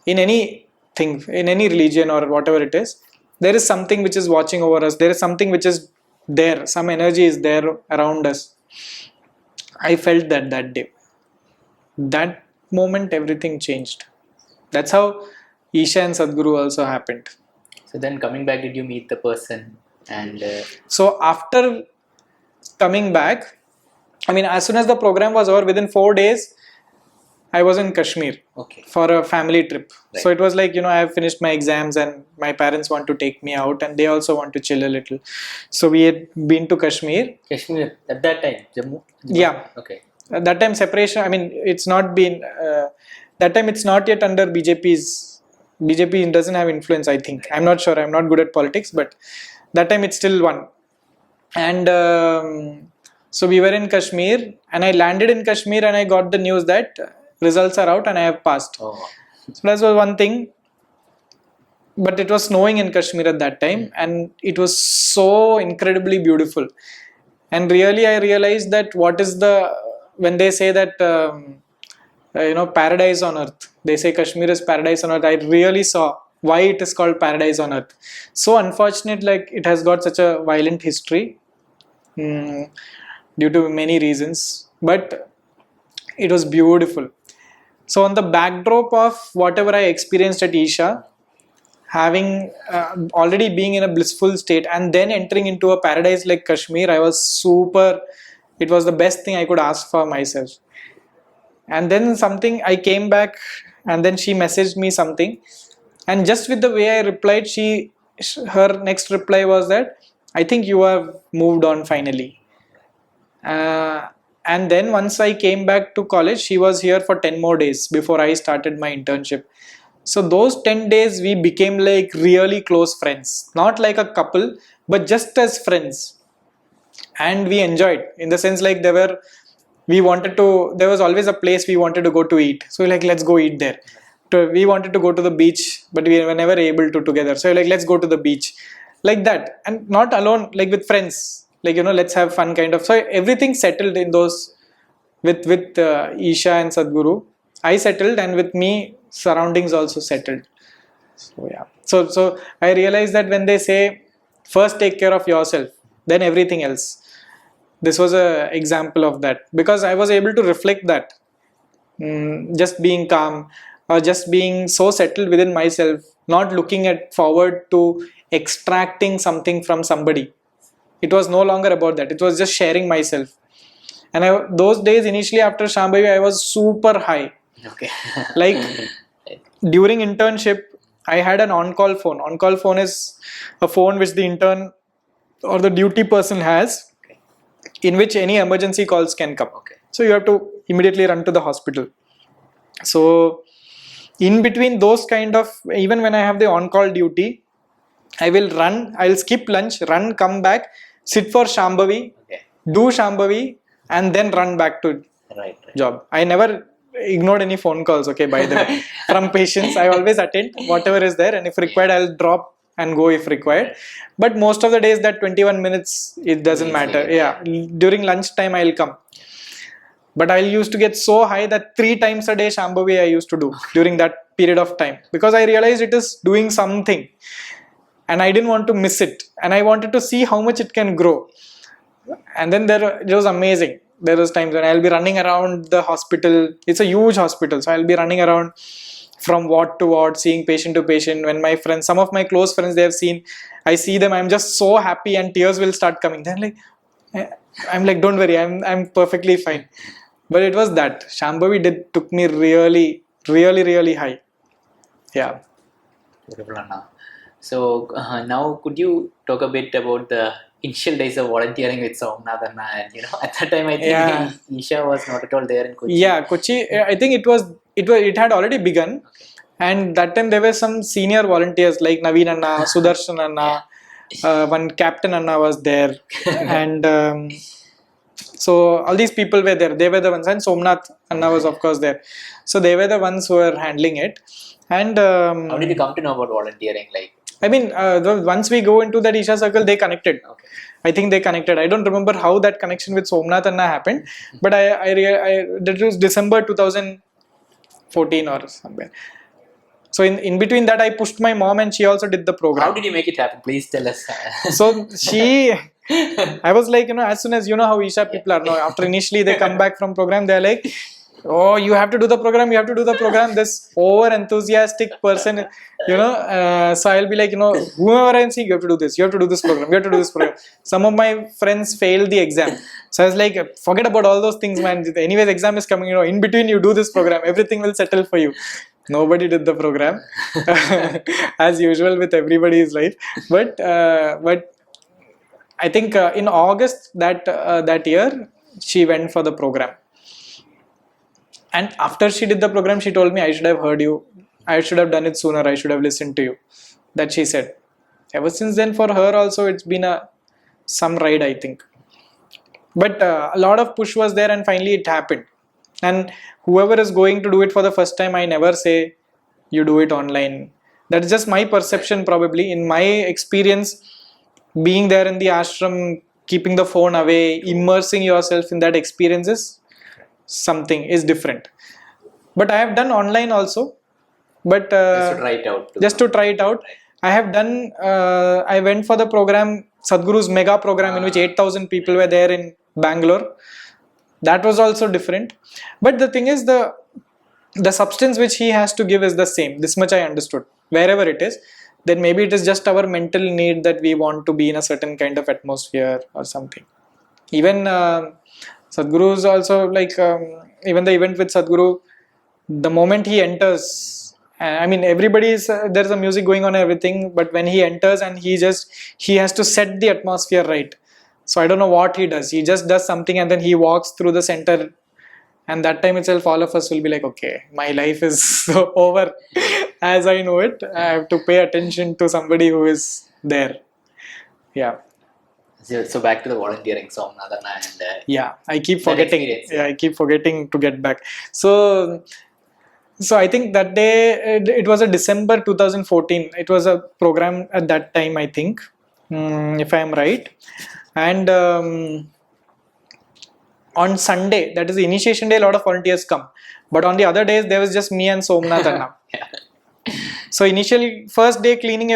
In any thing, in any religion or whatever it is, there is something which is watching over us. There is something which is there. Some energy is there around us. I felt that day. That moment, everything changed. That's how Isha and Sadhguru also happened. So then coming back, did you meet the person? And So after coming back, I mean, as soon as the program was over, within 4 days, I was in Kashmir for a family trip. Right. So it was like, I have finished my exams and my parents want to take me out and they also want to chill a little. So we had been to Kashmir. Kashmir at that time, Jammu? Yeah. Okay. At that time, separation, I mean, it's not been, that time it's not yet under BJP doesn't have influence, I think. I'm not sure. I'm not good at politics, but that time it's still one. And so we were in Kashmir and I landed in Kashmir and I got the news that results are out and I have passed. Oh. So that was one thing. But it was snowing in Kashmir at that time and it was so incredibly beautiful. And really I realized that when they say that, paradise on earth, they say Kashmir is paradise on earth, I really saw why it is called paradise on earth. So unfortunate, like it has got such a violent history due to many reasons, but it was beautiful. So on the backdrop of whatever I experienced at Isha, having already being in a blissful state and then entering into a paradise like Kashmir, I was super, it was the best thing I could ask for myself. And then I came back and then she messaged me something, and just with the way I replied, her next reply was that, I think you have moved on finally. And then once I came back to college, she was here for 10 more days before I started my internship. So those 10 days we became like really close friends, not like a couple, but just as friends. And we enjoyed, in the sense like there was always a place we wanted to go to eat. So like, let's go eat there. We wanted to go to the beach, but we were never able to together. So like, let's go to the beach. Like that. And not alone, like with friends. Like, let's have fun kind of. So everything settled in those, with Isha and Sadhguru. I settled, and with me, surroundings also settled. So yeah. So I realized that when they say, first take care of yourself, then everything else. This was an example of that, because I was able to reflect that. Just being calm or just being so settled within myself, not looking forward to extracting something from somebody. It was no longer about that. It was just sharing myself. And those days initially after Shambhavi, I was super high. Okay. Like during internship, I had an on-call phone. On-call phone is a phone which the intern or the duty person has, in which any emergency calls can come. Okay. So you have to immediately run to the hospital. So in between those kind of, even when I have the on-call duty, I will run, I'll skip lunch, run, come back, sit for Shambhavi, do Shambhavi, and then run back to job. I never ignored any phone calls, by the way, from patients. I always attend whatever is there, and if required, I'll drop and go if required. But most of the days, that 21 minutes, it doesn't matter. Yeah, during lunchtime, I'll come. But I used to get so high that 3 times a day Shambhavi I used to do during that period of time, because I realized it is doing something and I didn't want to miss it, and I wanted to see how much it can grow. And then it was amazing. There was times when I'll be running around the hospital. It's a huge hospital, so I'll be running around from ward to ward, seeing patient to patient. When my friends, some of my close friends, they have seen, I see them, I'm just so happy and tears will start coming. Then I'm like, don't worry, I'm perfectly fine. But it was that Shambhavi took me really, really, really high. Yeah. Beautiful, Anna. So now could you talk a bit about the initial days of volunteering with Somnath Anna? And at that time I think Isha was not at all there in Kochi. Yeah, Kochi. I think it had already begun, and that time there were some senior volunteers like Naveen Anna, Sudarshan Anna, one Captain Anna was there, and so all these people were there. They were the ones, and Somnath Anna was of course there. So they were the ones who were handling it. And how did you come to know about volunteering? Once we go into that Isha circle, they connected. Okay. I think they connected. I don't remember how that connection with Somnath Anna happened, but that was December 2014 or somewhere. So in between that, I pushed my mom, and she also did the program. How did you make it happen? Please tell us. So I was like, as soon as how Isha people are now, after initially they come back from program, they're like, oh, you have to do the program, this over enthusiastic person, so I'll be like, whoever I see, you have to do this, you have to do this program. Some of my friends failed the exam, so I was like, forget about all those things, man. Anyways, exam is coming, in between you do this program, everything will settle for you. Nobody did the program as usual with everybody's life, but I think in August that year she went for the program. And after she did the program, she told me, I should have heard you. I should have done it sooner. I should have listened to you. That she said. Ever since then, for her also, it's been some ride, I think. But a lot of push was there, and finally it happened. And whoever is going to do it for the first time, I never say you do it online. That's just my perception, probably. In my experience, being there in the ashram, keeping the phone away, immersing yourself in that experience is different. But I have done online also, but just to try it out. I have done I went for the program, Sadhguru's mega program, in which 8,000 people were there in Bangalore. That was also different, but the thing is, the substance which he has to give is the same. This much I understood. Wherever it is, then maybe it is just our mental need that we want to be in a certain kind of atmosphere or something. Even Sadhguru is also like, even the event with Sadhguru, the moment he enters, everybody is, there's a music going on and everything, but when he enters and he has to set the atmosphere right. So I don't know what he does. He just does something, and then he walks through the center, and that time itself all of us will be like, okay, my life is over as I know it. I have to pay attention to somebody who is there. Yeah. So back to the volunteering, Somnath Anna, and I keep forgetting. I keep forgetting to get back. So I think that day, it was a December 2014. It was a program at that time, I think, if I am right. And on Sunday, that is the initiation day, a lot of volunteers come. But on the other days, there was just me and Somnath Anna. So initially, first day cleaning,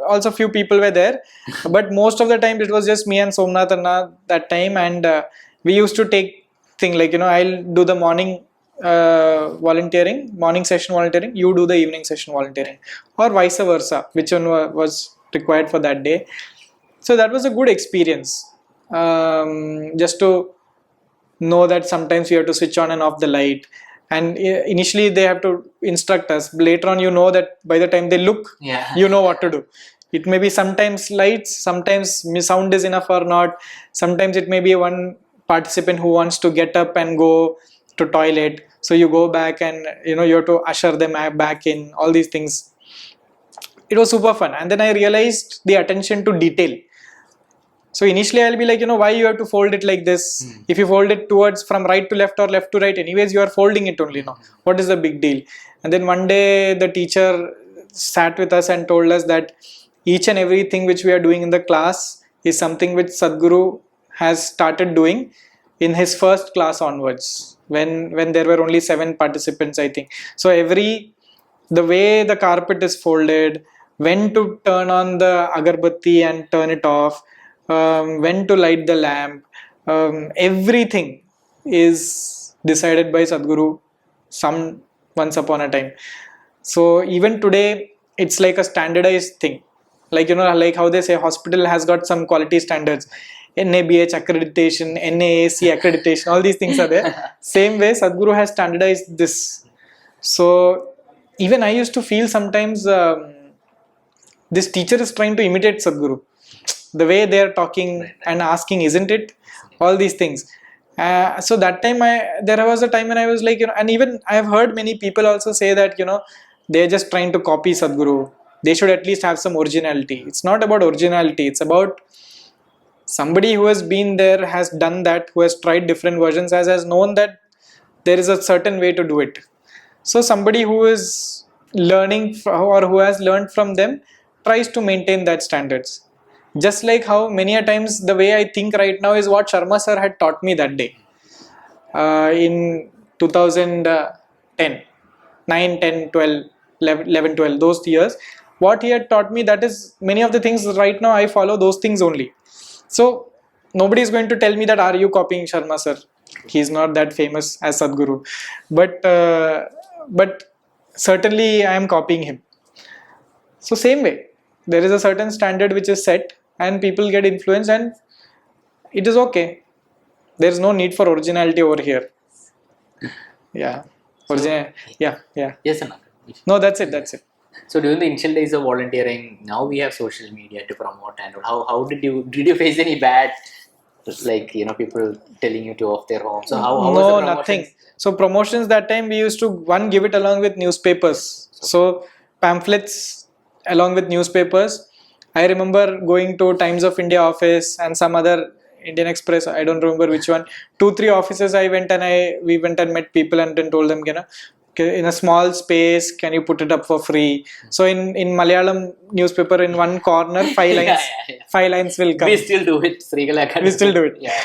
also few people were there, but most of the time it was just me and Somnath Anna that time, and we used to take thing like, I'll do the morning morning session volunteering, you do the evening session volunteering, or vice versa, which one was required for that day. So that was a good experience, just to know that sometimes you have to switch on and off the light. And initially they have to instruct us. Later on, that by the time they look, you know what to do. It may be sometimes lights, sometimes sound is enough or not. Sometimes it may be one participant who wants to get up and go to toilet. So you go back and, you have to usher them back in, all these things. It was super fun. And then I realized the attention to detail. So initially I'll be like, why you have to fold it like this? If you fold it towards from right to left or left to right, anyways, you are folding it only now. What is the big deal? And then one day the teacher sat with us and told us that each and everything which we are doing in the class is something which Sadhguru has started doing in his first class onwards. when there were only 7 participants, I think. So the way the carpet is folded, when to turn on the agarbatti and turn it off, when to light the lamp, everything is decided by Sadhguru once upon a time. So even today, it's like a standardized thing. Like, like how they say hospital has got some quality standards. NABH accreditation, NAAC accreditation, all these things are there. Same way, Sadhguru has standardized this. So even I used to feel sometimes this teacher is trying to imitate Sadhguru. The way they are talking and asking, isn't it? All these things. So that time, there was a time when I was like, and even I have heard many people also say that, they're just trying to copy Sadhguru. They should at least have some originality. It's not about originality. It's about somebody who has been there, has done that, who has tried different versions, has known that there is a certain way to do it. So somebody who is learning or who has learned from them tries to maintain that standards. Just like how many a times the way I think right now is what Sharma sir had taught me that day. In 2010, 9, 10, 12, 11, 12, those years, what he had taught me, that is many of the things right now I follow those things only. So nobody is going to tell me that are you copying Sharma sir? He is not that famous as Sadhguru, but certainly I am copying him. So same way, there is a certain standard which is set, and people get influenced, and it is okay. There is no need for originality over here. Yeah, yeah. Yes, Anna. No, that's it. So during the initial days of volunteering, now we have social media to promote, and how did you face any bad, like people telling you to off their home? So how was the No, promotions? nothing. So promotions that time we used to give it along with newspapers. So pamphlets along with newspapers. I remember going to Times of India office and some other Indian Express. I don't remember which one. 2-3 offices I went, and we went and met people and then told them, in a small space, can you put it up for free? So in Malayalam newspaper, in one corner, 5 lines, 5 lines will come. We still do it. We still do it. Yeah.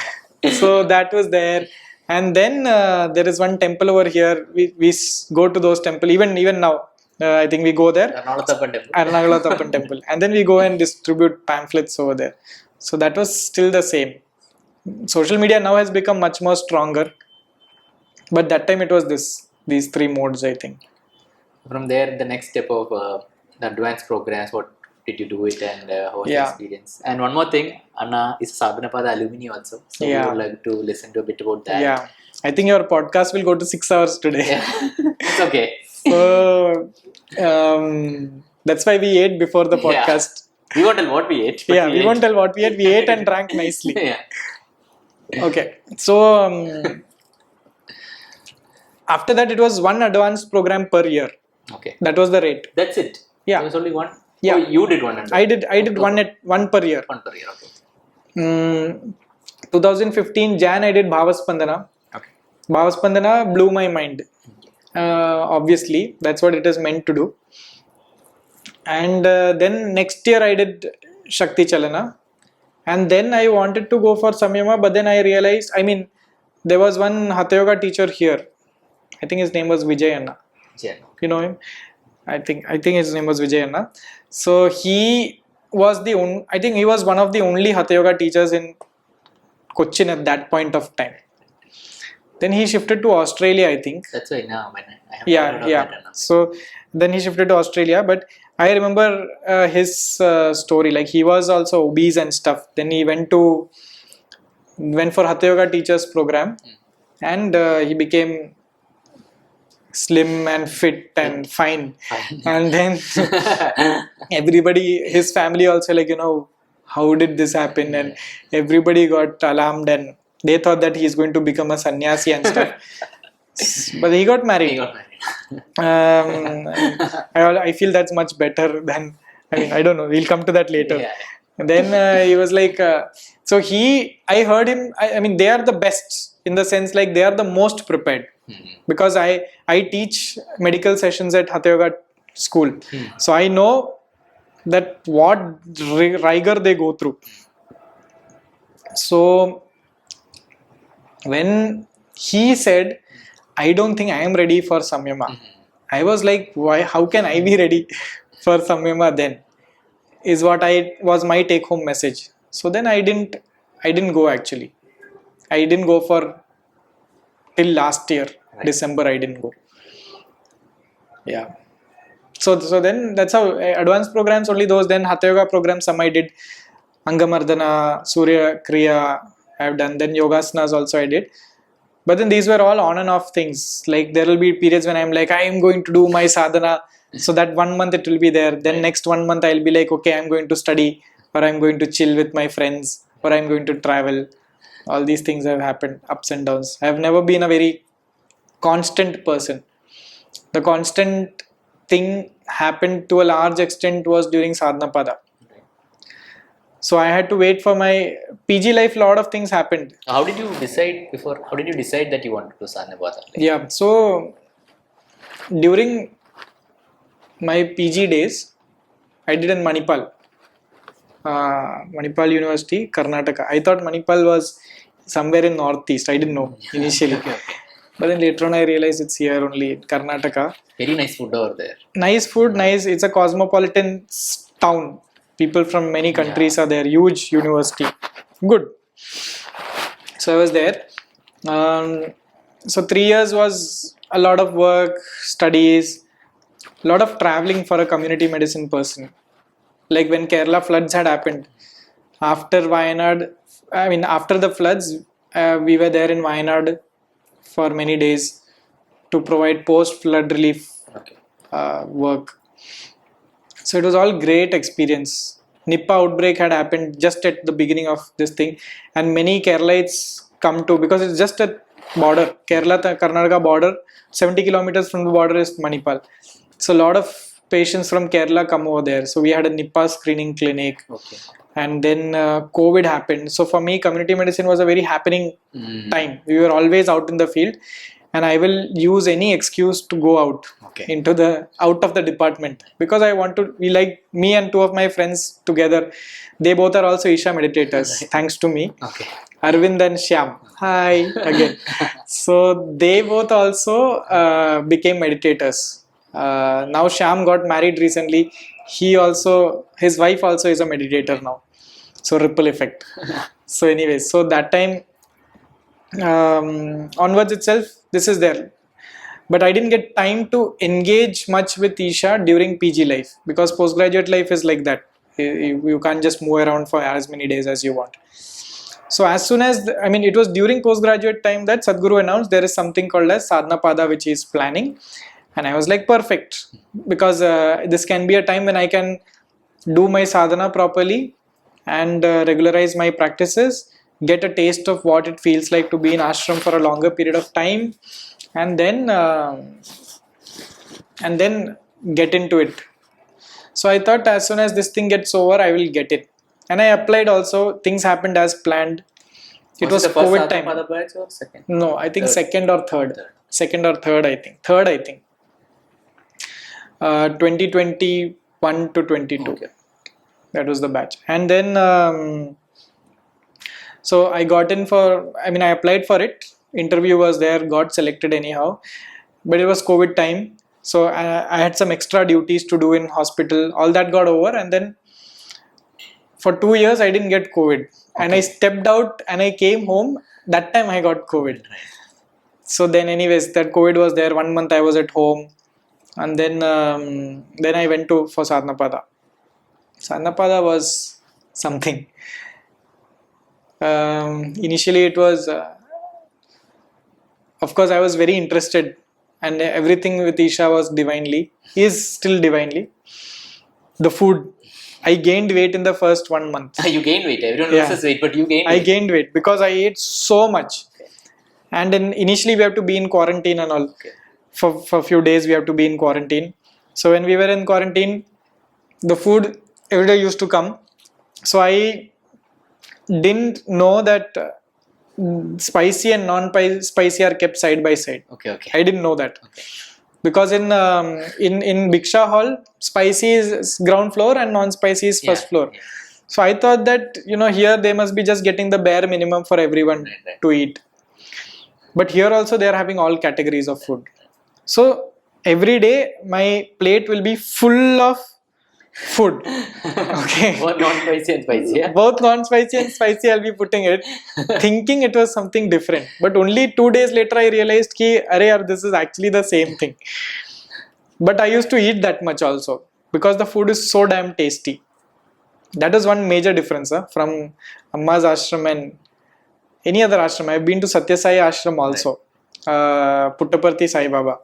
So that was there. And then there is one temple over here. We go to those temple even now. I think we go there. Arnagalathappan temple. And then we go and distribute pamphlets over there. So that was still the same. Social media now has become much more stronger. But that time it was these 3 modes, I think. From there, the next step of the advanced programs, what did you do it, and how was the experience? And one more thing, Anna is a Sadhanapada alumni also. So we would like to listen to a bit about that. Yeah. I think your podcast will go to 6 hours today. Yeah. It's okay. So that's why we ate before the podcast. We won't tell what we ate. We won't tell what we ate. We ate and drank nicely. Yeah. Okay. So after that, it was 1 advanced program per year. Okay. That was the rate. That's it. Yeah. There was only one. Yeah. Oh, you did one. I did one per year. 1 per year. Okay. 2015 Jan, I did Bhavaspandana. Okay. Bhavaspandana blew my mind. Obviously, that's what it is meant to do. And then next year I did Shakti Chalana. And then I wanted to go for Samyama, but then I realized, there was one Hatha Yoga teacher here. I think his name was Vijay Anna. Yeah. You know him? I think his name was Vijay Anna. So he was he was one of the only Hatha Yoga teachers in Kochi at that point of time. Then he shifted to Australia, I think. That's why now I have heard of that. So then he shifted to Australia, but I remember his story. Like, he was also obese and stuff. Then he went for Hatha Yoga teachers program, and he became slim and fit and fine. And then everybody, his family also, how did this happen? And everybody got alarmed, and they thought that he's going to become a sannyasi and stuff. But he got married. I feel that's much better than, I don't know, we'll come to that later. Yeah. And then he was like, I heard him, they are the best in the sense, like, they are the most prepared. Because I teach medical sessions at Hatha Yoga school. So I know that what rigor they go through. So when He said, I don't think I am ready for Samyama. I was like, why? How can I be ready for Samyama then? Is what I was my take home message. So then I didn't go actually. I didn't go for till last year, December I didn't go. Yeah. So then that's how advanced programs only those. Then Hatha Yoga programs some I did. Angamardana, Surya Kriya I have done. Then Yogasanas also I did. But then these were all on and off things. Like there will be periods when I'm like, I am going to do my sadhana. So that 1 month it will be there. Then next 1 month I'll be like, okay, I'm going to study, or I'm going to chill with my friends, or I'm going to travel. All these things have happened, ups and downs. I've never been a very constant person. The constant thing happened to a large extent was during Sadhanapada. So I had to wait for my PG life. Lot of things happened. How did you decide before? How did you decide that you wanted to do Sadhanapada? Yeah. So during my PG days, I did in Manipal. Manipal University, Karnataka. I thought Manipal was somewhere in northeast. I didn't know initially. But then later on I realized it's here only in Karnataka. Very nice food over there. Nice food, nice. It's a cosmopolitan town. People from many countries are there. Huge university. Good. So I was there. So 3 years was a lot of work, studies, a lot of traveling for a community medicine person. Like when Kerala floods had happened, after the floods, we were there in Wayanad for many days to provide post-flood relief work. So it was all great experience. Nipah outbreak had happened just at the beginning of this thing, and many Keralites come to, because it's just a border, Kerala-Karnataka border, 70 kilometers from the border is Manipal. So a lot of patients from Kerala come over there. So we had a Nipah screening clinic. And then COVID happened. So for me, community medicine was a very happening time. We were always out in the field, and I will use any excuse to go out out of the department, because I want to. Me and 2 of my friends together. They both are also Isha meditators, thanks to me. Arvind and Shyam. Hi again. So they both also became meditators. Now Shyam got married recently. His wife also is a meditator now. So ripple effect. So anyways, so that time onwards itself, this is there. But I didn't get time to engage much with Isha during PG life, because postgraduate life is like that. You can't just move around for as many days as you want. So as soon as, it was during postgraduate time that Sadhguru announced there is something called as Sadhanapada, which is planning. And I was like, perfect, because this can be a time when I can do my sadhana properly and regularize my practices, get a taste of what it feels like to be in ashram for a longer period of time, and then get into it. So I thought as soon as this thing gets over, I will get it. And I applied also. Things happened as planned. It was COVID time. Batch or second? No, I think second or third. Second or third, I think. Third, I think. 2021 to 22. That was the batch. And then so I got in I applied for it. Interview was there, got selected anyhow. But it was COVID time. So I had some extra duties to do in hospital. All that got over, and then for 2 years I didn't get COVID. And I stepped out and I came home. That time I got COVID. So then anyways, that COVID was there. 1 month I was at home. And then I went for Sadhanapada. Sadhanapada was something. Initially it was, of course I was very interested, and everything with Isha was is still divinely. The food, I gained weight in the first 1 month. You gained weight, everyone loses weight, but you gained weight. I gained weight because I ate so much. And then initially we have to be in quarantine and all. For a few days we have to be in quarantine. So when we were in quarantine, the food every day used to come. So I didn't know that spicy and non-spicy are kept side by side. I didn't know that. Because in Bhiksha hall, spicy is ground floor and non-spicy is first floor. So I thought that, here they must be just getting the bare minimum for everyone to eat. But here also they are having all categories of food. So every day my plate will be full of food. Okay. Both non-spicy and spicy. Yeah? Both non-spicy and spicy I'll be putting it, thinking it was something different. But only 2 days later I realized ki, arey yaar, this is actually the same thing. But I used to eat that much also because the food is so damn tasty. That is one major difference from Ammas ashram and any other ashram. I've been to Satya Sai ashram also. Puttaparthi Sai Baba.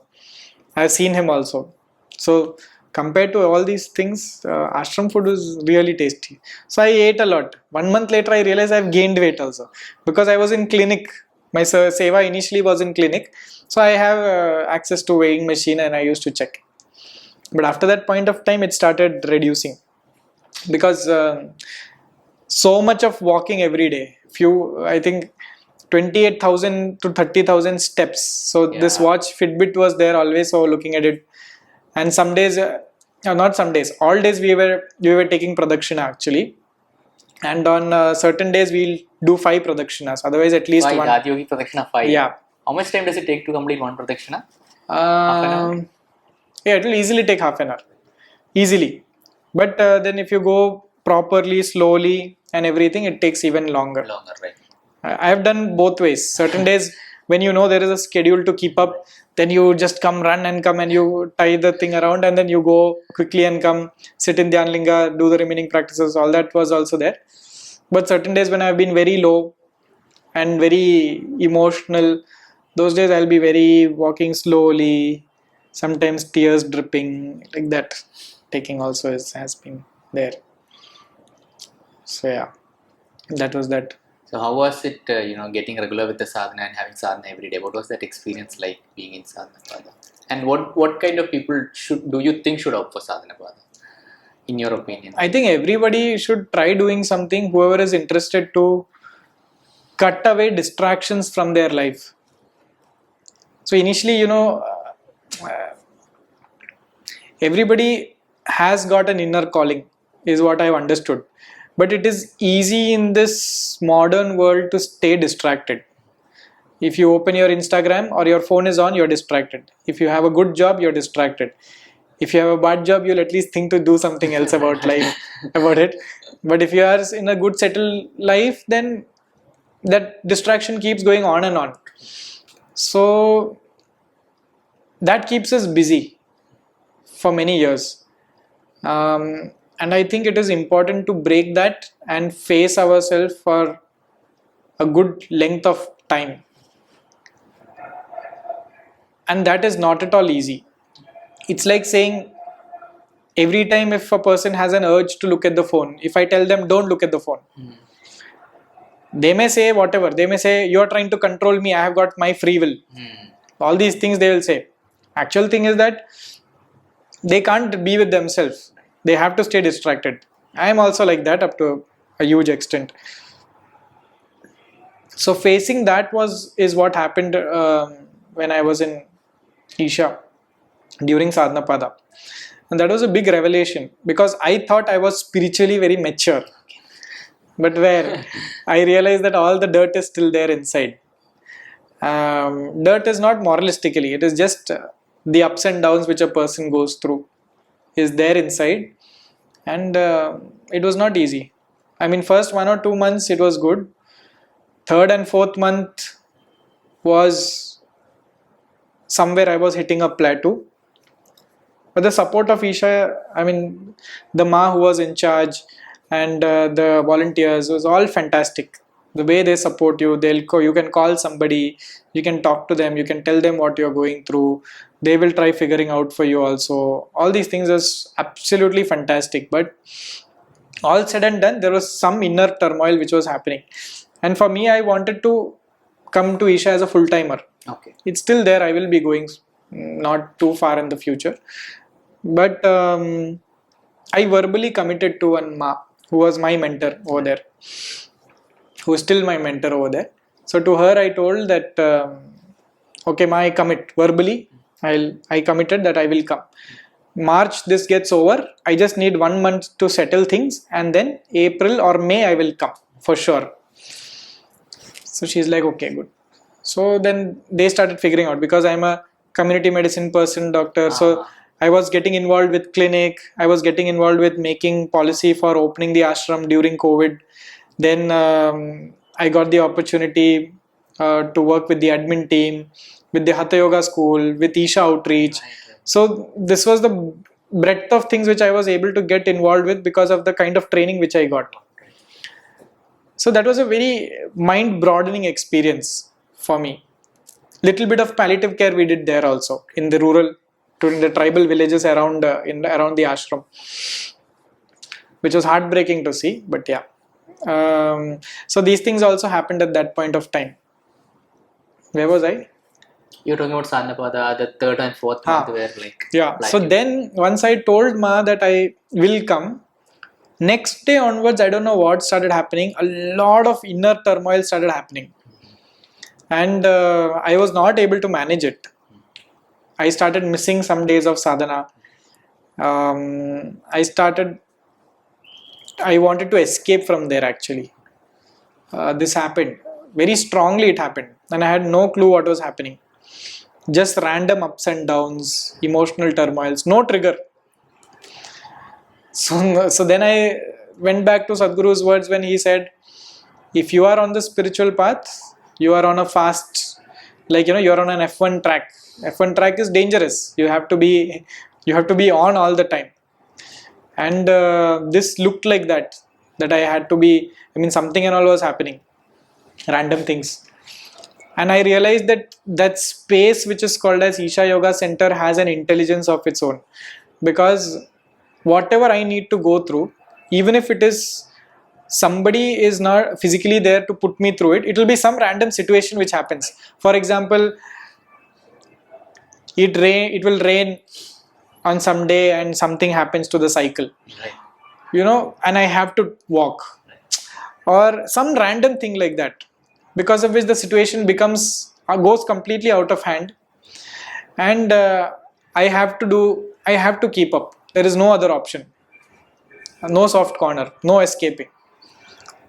I've seen him also. So compared to all these things, ashram food is really tasty. So I ate a lot. 1 month later I realized I've gained weight also because I was in clinic. My seva initially was in clinic. So I have access to weighing machine and I used to check. But after that point of time it started reducing because so much of walking every day. I think 28,000 to 30,000 steps. So this watch Fitbit was there always, so looking at it. And some days, not some days, all days we were taking pradakshina actually. And on certain days we'll do 5 pradakshinas. Otherwise at least 5 one. Radyogi pradakshina 5. Yeah. How much time does it take to complete one pradakshina? Half an hour? Yeah, it will easily take half an hour. Easily. But then if you go properly, slowly and everything, it takes even longer. Right. I have done both ways. Certain days when you know there is a schedule to keep up, then you just run and you tie the thing around and then you go quickly and come, sit in Dhyan Linga, do the remaining practices. All that was also there. But certain days when I have been very low and very emotional, those days I'll be very walking slowly, sometimes tears dripping, like that. Taking also has been there. So yeah, that was that. So how was it, getting regular with the sadhana and having sadhana every day? What was that experience like being in Sadhanapada? And what kind of people do you think should opt for Sadhanapada, in your opinion? I think everybody should try doing something, whoever is interested to cut away distractions from their life. So initially, everybody has got an inner calling, is what I've understood. But it is easy in this modern world to stay distracted. If you open your Instagram or your phone is on, you're distracted. If you have a good job, you're distracted. If you have a bad job, you'll at least think to do something else about life, about it. But if you are in a good settled life, then that distraction keeps going on and on. So that keeps us busy for many years. And I think it is important to break that and face ourselves for a good length of time. And that is not at all easy. It's like saying every time if a person has an urge to look at the phone, if I tell them don't look at the phone, they may say whatever. They may say, you're trying to control me, I have got my free will. All these things they will say. Actual thing is that they can't be with themselves. They have to stay distracted. I am also like that up to a huge extent. So facing that is what happened when I was in Isha during Sadhanapada. And that was a big revelation because I thought I was spiritually very mature. But where I realized that all the dirt is still there inside. Dirt is not moralistically, it is just the ups and downs which a person goes through is there inside, and it was not easy. I mean, first 1 or 2 months it was good. 3rd and 4th month was somewhere I was hitting a plateau. But the support of Isha, I mean, the Ma who was in charge and the volunteers was all fantastic. The way they support you, you can call somebody, you can talk to them, you can tell them what you're going through. They will try figuring out for you also. All these things is absolutely fantastic. But all said and done, there was some inner turmoil which was happening. And for me, I wanted to come to Isha as a full-timer. Okay. It's still there. I will be going not too far in the future. But I verbally committed to one Ma who was my mentor over there, who is still my mentor over there. So to her I told that, okay Ma, I commit verbally. I committed that I will come. March this gets over. I just need 1 month to settle things, and then April or May I will come for sure. So she's like, okay, good. So then they started figuring out, because I'm a community medicine person, doctor. So I was getting involved with clinic. I was getting involved with making policy for opening the ashram during COVID. Then I got the opportunity to work with the admin team, with the Hatha Yoga school, with Isha outreach. So this was the breadth of things which I was able to get involved with because of the kind of training which I got. So that was a very mind-broadening experience for me. Little bit of palliative care we did there also in the rural, in the tribal villages around around the ashram, which was heartbreaking to see. But yeah, so these things also happened at that point of time. Where was I? You're talking about Sadhanapada, the third and fourth month where like... Yeah. So then once I told Ma that I will come, next day onwards, I don't know what started happening. A lot of inner turmoil started happening. And I was not able to manage it. I started missing some days of sadhana. I wanted to escape from there actually. This happened. Very strongly it happened. And I had no clue what was happening. Just random ups and downs, emotional turmoils, no trigger. So then I went back to Sadhguru's words when he said, if you are on the spiritual path, you are on a fast, like you're on an F1 track. F1 track is dangerous. You have to be on all the time. And this looked like that I had to be, something and all was happening, random things. And I realized that space which is called as Isha Yoga Center has an intelligence of its own, because whatever I need to go through, even if it is somebody is not physically there to put me through it, it will be some random situation which happens. For example, it will rain on some day and something happens to the cycle, and I have to walk, or some random thing like that, because of which the situation goes completely out of hand, and I have to keep up. There is no other option, no soft corner, no escaping.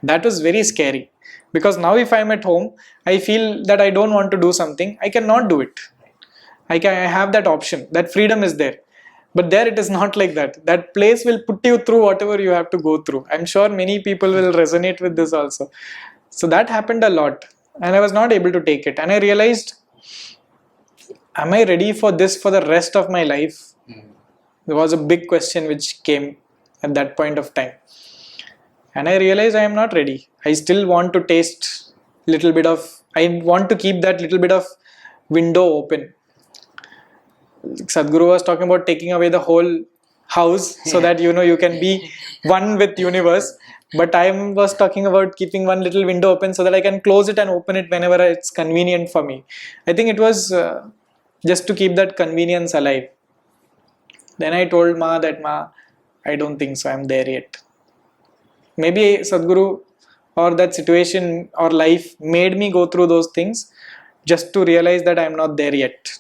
That was very scary, because now if I'm at home, I feel that I don't want to do something, I cannot do it. I have that option, that freedom is there. But there it is not like that. That place will put you through whatever you have to go through. I'm sure many people will resonate with this also. So that happened a lot, and I was not able to take it. And I realized, am I ready for this for the rest of my life? There was a big question which came at that point of time. And I realized I am not ready. I still want to taste I want to keep that little bit of window open. Sadhguru was talking about taking away the whole house so that you can be one with universe. But I was talking about keeping one little window open so that I can close it and open it whenever it's convenient for me. I think it was just to keep that convenience alive. Then I told Ma that, Ma, I don't think so, I'm there yet. Maybe Sadhguru or that situation or life made me go through those things just to realize that I'm not there yet.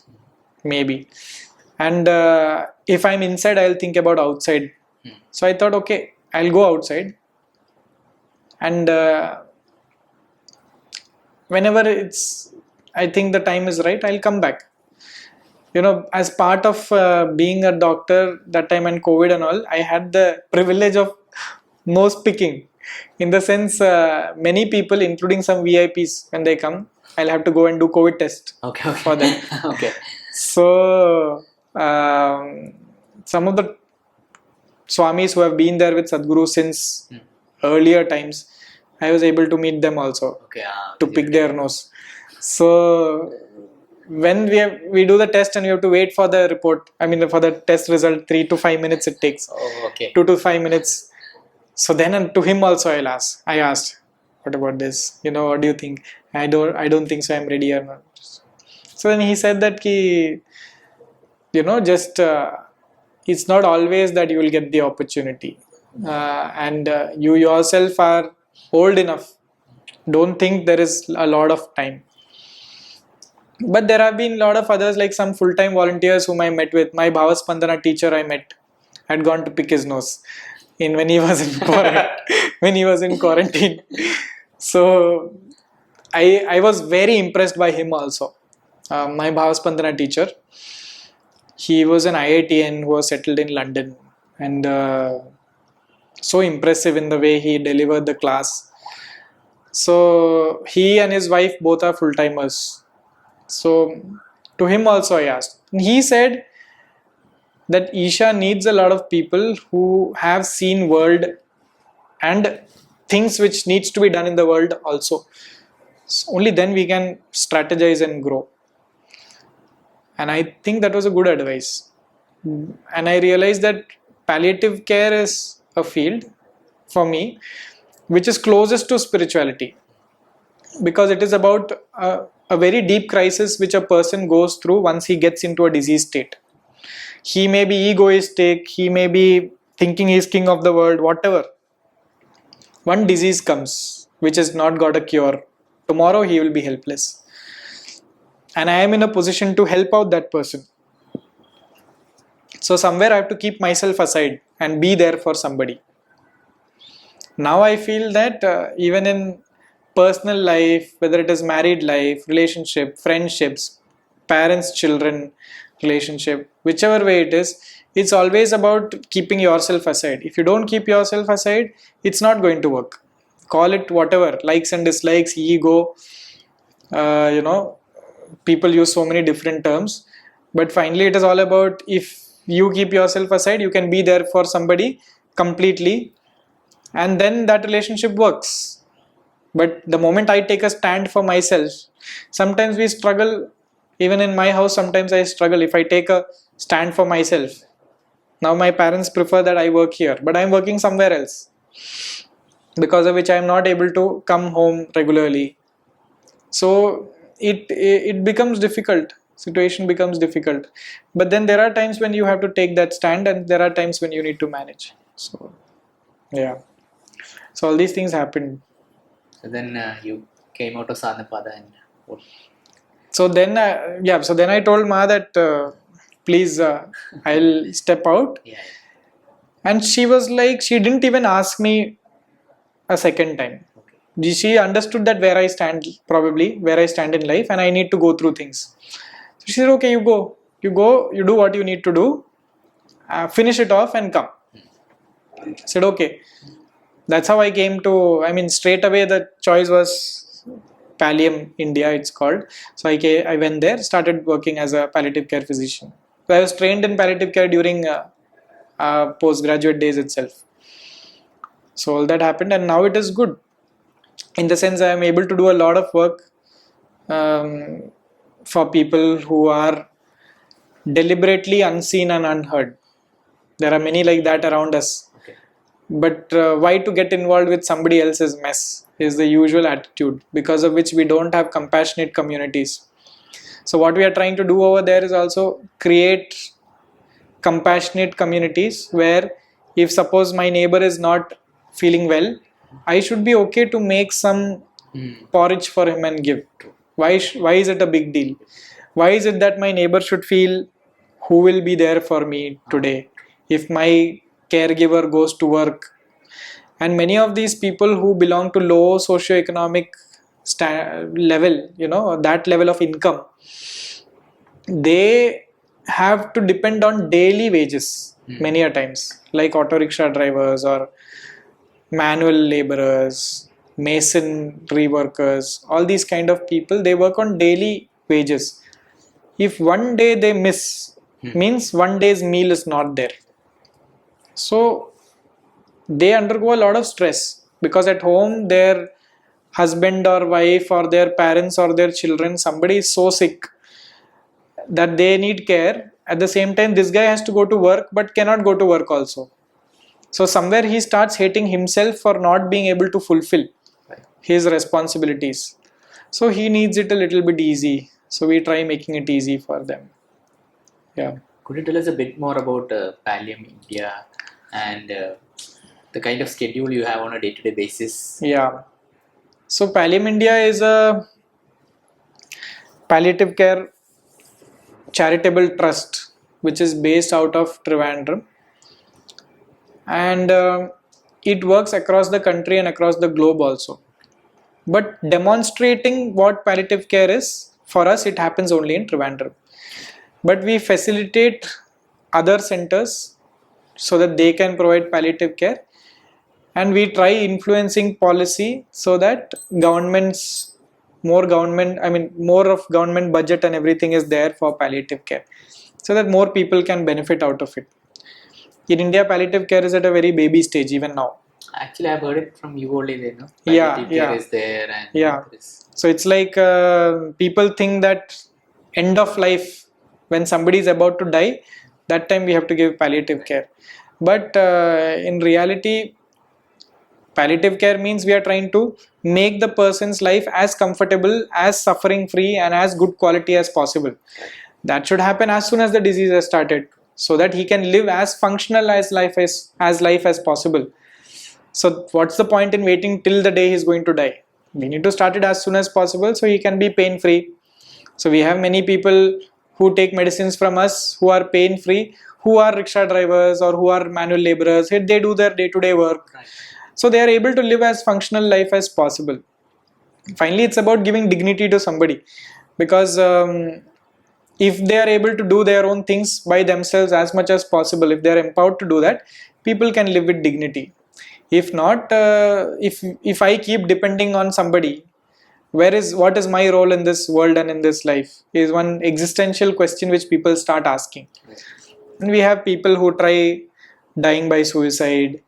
Maybe. And if I'm inside, I'll think about outside. So I thought, okay, I'll go outside. And whenever I think the time is right, I'll come back. As part of being a doctor that time and COVID and all, I had the privilege of nose picking. In the sense, many people, including some VIPs, when they come, I'll have to go and do COVID test for them. Okay. So, some of the Swamis who have been there with Sadhguru since earlier times, I was able to meet them also to pick their nose. So, when we do the test and we have to wait for the report, for the test result, 3 to 5 minutes it takes. 2 to 5 minutes. So then to him also I asked, what about this? What do you think? I don't think so, I'm ready or not. So then he said that it's not always that you will get the opportunity. And you yourself are old enough. Don't think there is a lot of time. But there have been a lot of others, like some full-time volunteers whom I met with. My Bhavaspandana teacher I met had gone to pick his nose when he was in quarantine. So I was very impressed by him also. My Bhavaspandana teacher, he was an IITN who was settled in London, and so impressive in the way he delivered the class. So he and his wife both are full-timers. So to him also I asked. And he said that Isha needs a lot of people who have seen world and things which needs to be done in the world also. So only then we can strategize and grow. And I think that was a good advice. And I realized that palliative care is a field for me which is closest to spirituality, because it is about a very deep crisis which a person goes through once he gets into a disease state. He may be egoistic, he may be thinking he is king of the world, whatever. One disease comes which has not got a cure. Tomorrow he will be helpless. And I am in a position to help out that person. So somewhere I have to keep myself aside and be there for somebody. Now I feel that even in personal life, whether it is married life, relationship, friendships, parents, children, relationship, whichever way it is, it's always about keeping yourself aside. If you don't keep yourself aside, it's not going to work. Call it whatever, likes and dislikes, ego, people use so many different terms. But finally, it is all about, if you keep yourself aside, you can be there for somebody completely, and then that relationship works. But the moment I take a stand for myself, sometimes we struggle. Even in my house, sometimes I struggle if I take a stand for myself. Now my parents prefer that I work here, but I'm working somewhere else, because of which I am not able to come home regularly. So it becomes difficult. Situation becomes difficult. But then there are times when you have to take that stand, and there are times when you need to manage. So yeah. So all these things happened. So then you came out of Sadhanapada and what? So then, So then I told Ma that please, I'll step out. Yeah. And she was like, she didn't even ask me a second time. Okay. She understood that where I stand in life, and I need to go through things. So she said, okay, you go, you do what you need to do, finish it off and come. I said, okay. That's how I came to, straight away the choice was Pallium India, it's called. So I went there, started working as a palliative care physician. So I was trained in palliative care during postgraduate days itself. So all that happened, and now it is good. In the sense, I am able to do a lot of work for people who are deliberately unseen and unheard. There are many like that around us. But why to get involved with somebody else's mess is the usual attitude, because of which we don't have compassionate communities. So what we are trying to do over there is also create compassionate communities where, if suppose my neighbor is not feeling well, I should be okay to make some porridge for him and give. Why is it a big deal? Why is it that my neighbor should feel who will be there for me today if my caregiver goes to work? And many of these people who belong to low socioeconomic level, that level of income, they have to depend on daily wages many a times, like auto rickshaw drivers or manual laborers, masonry workers, all these kind of people, they work on daily wages. If one day they miss, means one day's meal is not there. So they undergo a lot of stress, because at home their husband or wife or their parents or their children, somebody is so sick that they need care. At the same time, this guy has to go to work but cannot go to work also. So somewhere he starts hating himself for not being able to fulfill his responsibilities. So he needs it a little bit easy. So we try making it easy for them. Yeah. Could you tell us a bit more about Pallium India and the kind of schedule you have on a day-to-day basis? Yeah. So Pallium India is a palliative care charitable trust which is based out of Trivandrum, and it works across the country and across the globe also. But demonstrating what palliative care is, for us it happens only in Trivandrum. But we facilitate other centers so that they can provide palliative care, and we try influencing policy so that more of government budget and everything is there for palliative care, so that more people can benefit out of it. In India, palliative care is at a very baby stage even now. Actually, I've heard it from you only. Yeah, Palliative yeah. care is there, and Yeah. there is- So it's like people think that end of life, when somebody is about to die, that time we have to give palliative care. But in reality, palliative care means we are trying to make the person's life as comfortable, as suffering free, and as good quality as possible. That should happen as soon as the disease has started, so that he can live as functional as life as possible. So what's the point in waiting till the day he's going to die? We need to start it as soon as possible so he can be pain free. So we have many people who take medicines from us who are pain free, who are rickshaw drivers or who are manual laborers. They do their day-to-day work. Right. So they are able to live as functional life as possible. Finally, it's about giving dignity to somebody, because if they are able to do their own things by themselves as much as possible, if they are empowered to do that, people can live with dignity. If not, if I keep depending on somebody, what is my role in this world and in this life, is one existential question which people start asking. And we have people who try dying by suicide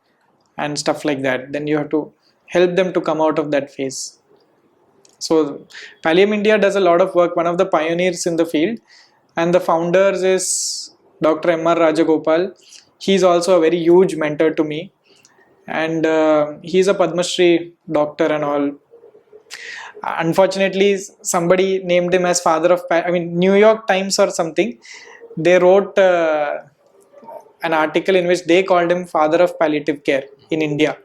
and stuff like that. Then you have to help them to come out of that phase. So Pallium India does a lot of work, one of the pioneers in the field, and the founders is Dr. M.R. Rajagopal. He's also a very huge mentor to me, and he's a Padma Shri doctor and all. Unfortunately, somebody named him as father of New York Times or something, they wrote an article in which they called him father of palliative care in India.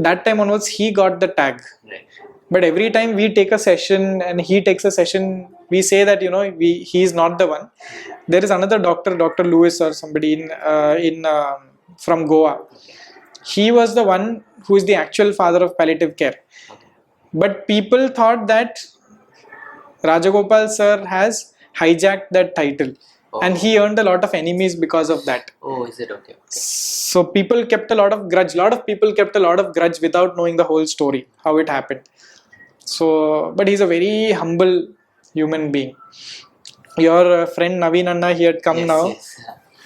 That time onwards he got the tag. Right. But every time we take a session and he takes a session, we say that he is not the one. There is another doctor, Dr. Lewis or somebody from Goa. He was the one who is the actual father of palliative care. Okay. But people thought that Rajagopal sir has hijacked that title, and he earned a lot of enemies because of that. Oh, is it okay? So people kept a lot of grudge. A lot of people kept a lot of grudge without knowing the whole story, how it happened. So, but he's a very humble human being. Your friend Naveen Anna, he had come now.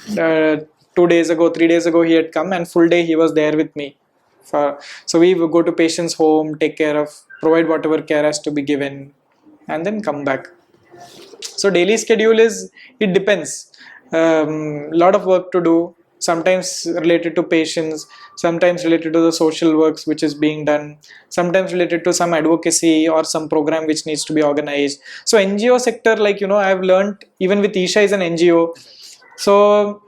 Yes. 2 days ago, 3 days ago, he had come, and full day he was there with me. So we would go to patient's home, provide whatever care has to be given, and then come back. So daily schedule it depends. Lot of work to do. Sometimes related to patients, sometimes related to the social works which is being done, sometimes related to some advocacy or some program which needs to be organized. So NGO sector, I've learned even with Isha is an NGO. So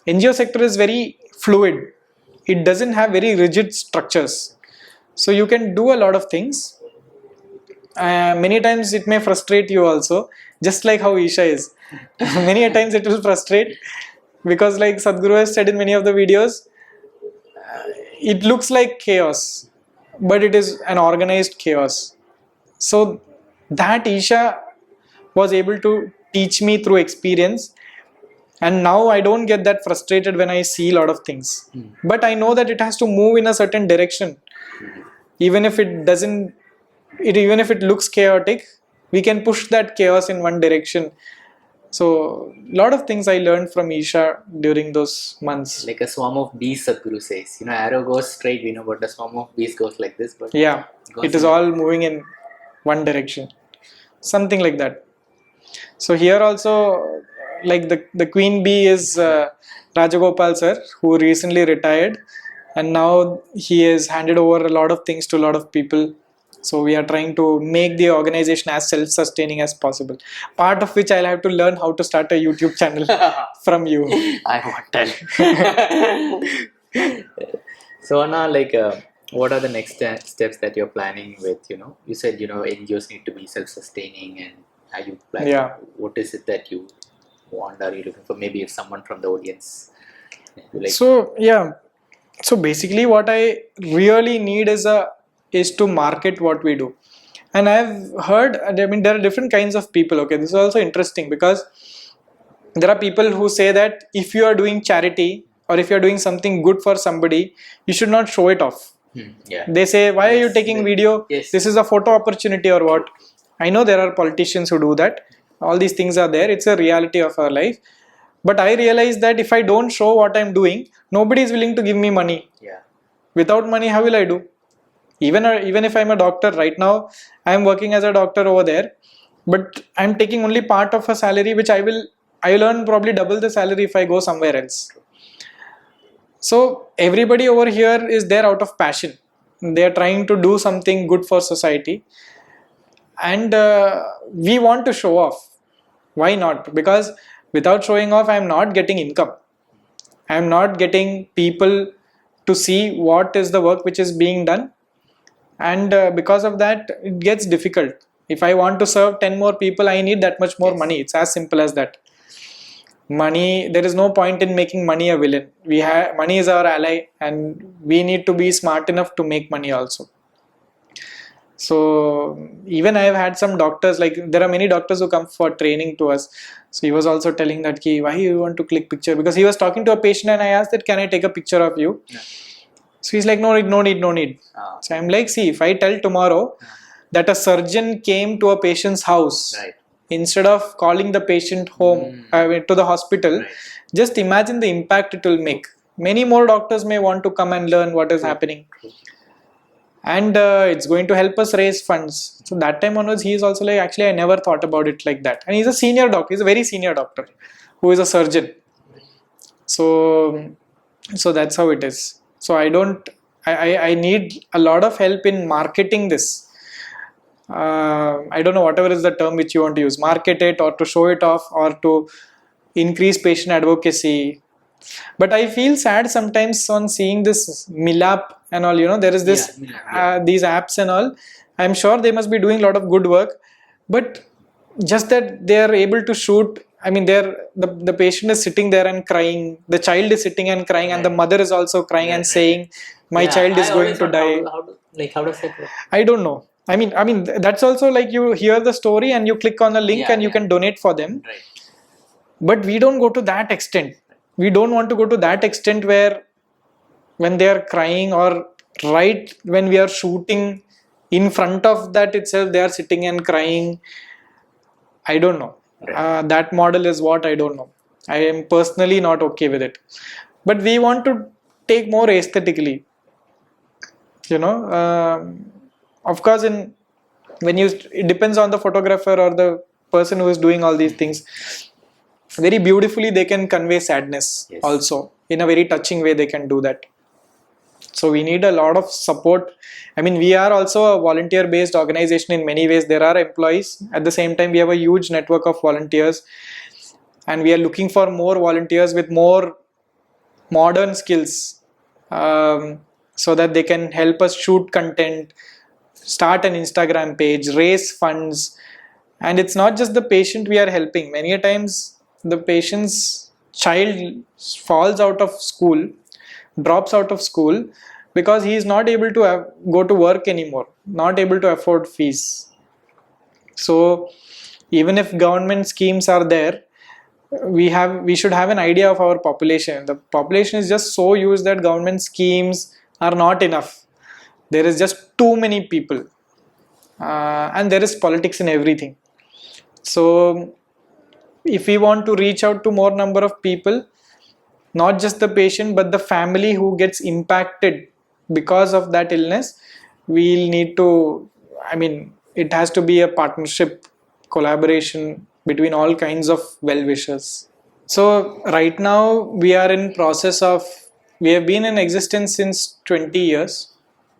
NGO sector is very fluid. It doesn't have very rigid structures. So you can do a lot of things. Many times it may frustrate you also, just like how Isha is. Many a times it will frustrate, because like Sadhguru has said in many of the videos, it looks like chaos, but it is an organized chaos. So that Isha was able to teach me through experience, and now I don't get that frustrated when I see a lot of things. But I know that it has to move in a certain direction. Even if it looks chaotic, we can push that chaos in one direction. So a lot of things I learned from Isha during those months. Like a swarm of bees, Sadhguru says. Arrow goes straight, we know, but a swarm of bees goes like this. But Yeah, it is all moving in one direction. Something like that. So here also, like the queen bee is Rajagopal sir, who recently retired, and now he has handed over a lot of things to a lot of people. So we are trying to make the organization as self-sustaining as possible. Part of which I'll have to learn how to start a YouTube channel from you. I won't tell. So Anna, what are the next steps that you're planning with? You said NGOs need to be self-sustaining, and are you planning? Yeah. What is it that you want? Are you looking for? Maybe if someone from the audience. So basically, what I really need is to market what we do. And I've heard, I mean, there are different kinds of people. Okay, this is also interesting because there are people who say that if you are doing charity or if you are doing something good for somebody, you should not show it off. Yeah. They say, why are you taking video? Yes. This is a photo opportunity or what? I know there are politicians who do that. All these things are there. It's a reality of our life. But I realize that if I don't show what I'm doing, nobody is willing to give me money. Yeah. Without money, how will I do? Even if I'm a doctor right now, I'm working as a doctor over there, but I'm taking only part of a salary which I will earn probably double the salary if I go somewhere else. So everybody over here is there out of passion. They are trying to do something good for society, and we want to show off. Why not? Because without showing off, I'm not getting income. I'm not getting people to see what is the work which is being done. And because of that, it gets difficult. If I want to serve 10 more people, I need that much more money. It's as simple as that. Money, there is no point in making money a villain. Money is our ally, and we need to be smart enough to make money also. So even I have had some doctors, like there are many doctors who come for training to us. So he was also telling that, why you want to click picture? Because he was talking to a patient and I asked that, can I take a picture of you? Yeah. So he's like, no need. So I'm like, see, if I tell tomorrow that a surgeon came to a patient's house, right, instead of calling the patient home, to the hospital, right, just imagine the impact it will make. Many more doctors may want to come and learn what is happening. And it's going to help us raise funds. So that time onwards, he is also like, actually, I never thought about it like that. And he's a senior doctor. He's a very senior doctor who is a surgeon. So that's how it is. So I need a lot of help in marketing this. I don't know, whatever is the term which you want to use, market it or to show it off or to increase patient advocacy. But I feel sad sometimes on seeing this Milap and all, there is this, these apps and all. I'm sure they must be doing a lot of good work, but just that they are able to shoot. I mean, the patient is sitting there and crying. The child is sitting and crying, and the mother is also crying and saying, "My child is going to die." How does that work? I don't know. I mean, that's also like you hear the story and you click on the link and you can donate for them. Right. But we don't go to that extent. We don't want to go to that extent where when they are crying or right when we are shooting in front of that itself, they are sitting and crying. I don't know. Right. That model is what I don't know. I am personally not okay with it. But we want to take more aesthetically. Of course, it depends on the photographer or the person who is doing all these things. Very beautifully they can convey sadness. Yes. Also in a very touching way they can do that. So we need a lot of support. I mean, we are also a volunteer based organization in many ways. There are employees. At the same time, we have a huge network of volunteers, and we are looking for more volunteers with more modern skills, so that they can help us shoot content, start an Instagram page, raise funds. And it's not just the patient we are helping. Many a times the patient's child falls out of school, drops out of school because he is not able to go to work anymore, not able to afford fees. So even if government schemes are there, we should have an idea of our population. The population is just so huge that government schemes are not enough. There is just too many people, and there is politics in everything. So if we want to reach out to more number of people, not just the patient but the family who gets impacted because of that illness, we'll need to, it has to be a partnership, collaboration between all kinds of well-wishers. So right now we are in process of, we have been in existence since 20 years.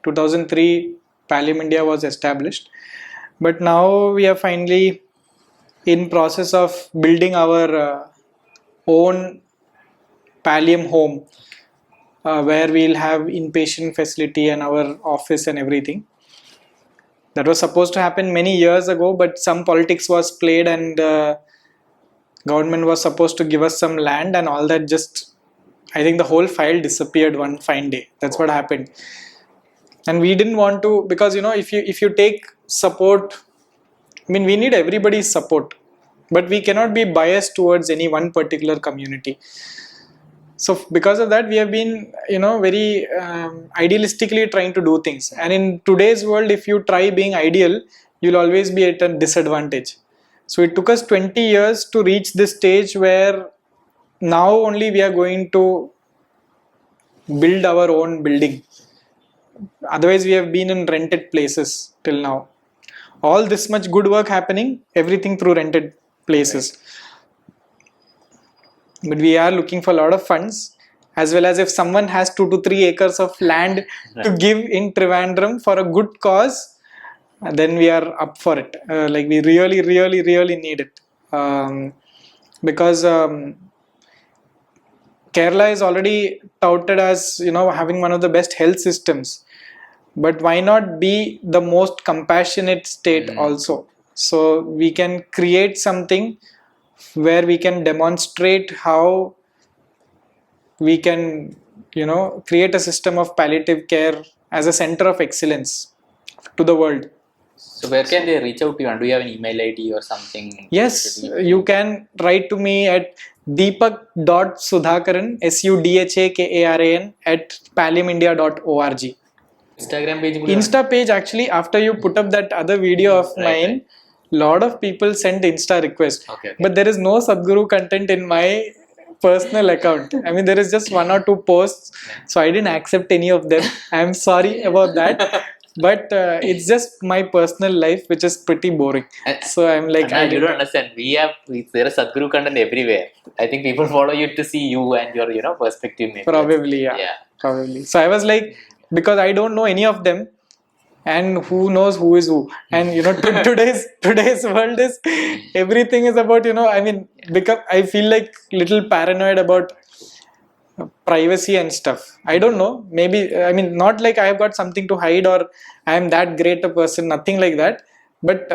2003 Pallium India was established, but now we are finally in process of building our own Pallium home, where we'll have inpatient facility and our office and everything. That was supposed to happen many years ago, but some politics was played and government was supposed to give us some land and all that. Just, I think the whole file disappeared one fine day. That's what happened. And we didn't want to, because if you take support. I mean, we need everybody's support, but we cannot be biased towards any one particular community. So because of that, we have been, very idealistically trying to do things. And in today's world, if you try being ideal, you'll always be at a disadvantage. So it took us 20 years to reach this stage where now only we are going to build our own building. Otherwise, we have been in rented places till now. All this much good work happening, everything through rented places. But we are looking for a lot of funds, as well as if someone has 2 to 3 acres of land to give in Trivandrum for a good cause, then we are up for it. Like we really, really, really need it. Because Kerala is already touted as, having one of the best health systems. But why not be the most compassionate state also? So we can create something where we can demonstrate how we can, create a system of palliative care as a center of excellence to the world. So where can they reach out to you? And do you have an email ID or something? Yes, you can write to me at deepak.sudhakaran, SUDHAKARAN at palliumindia.org. Instagram page? Insta page, actually, after you put up that other video of mine, lot of people send Insta request. Okay. But there is no Sadhguru content in my personal account. I mean, there is just 1 or 2 posts, so I didn't accept any of them. I'm sorry about that. But it's just my personal life, which is pretty boring. So I'm like, Anna, you don't understand. There is Sadhguru content everywhere. I think people follow you to see you and your perspective. Maybe. Probably, yeah. Probably. So I was like, because I don't know any of them, and who knows who is who. And today's world is, everything is about, I mean, because I feel like little paranoid about privacy and stuff. I don't know, maybe, I mean, not like I have got something to hide or I am that great a person, nothing like that, but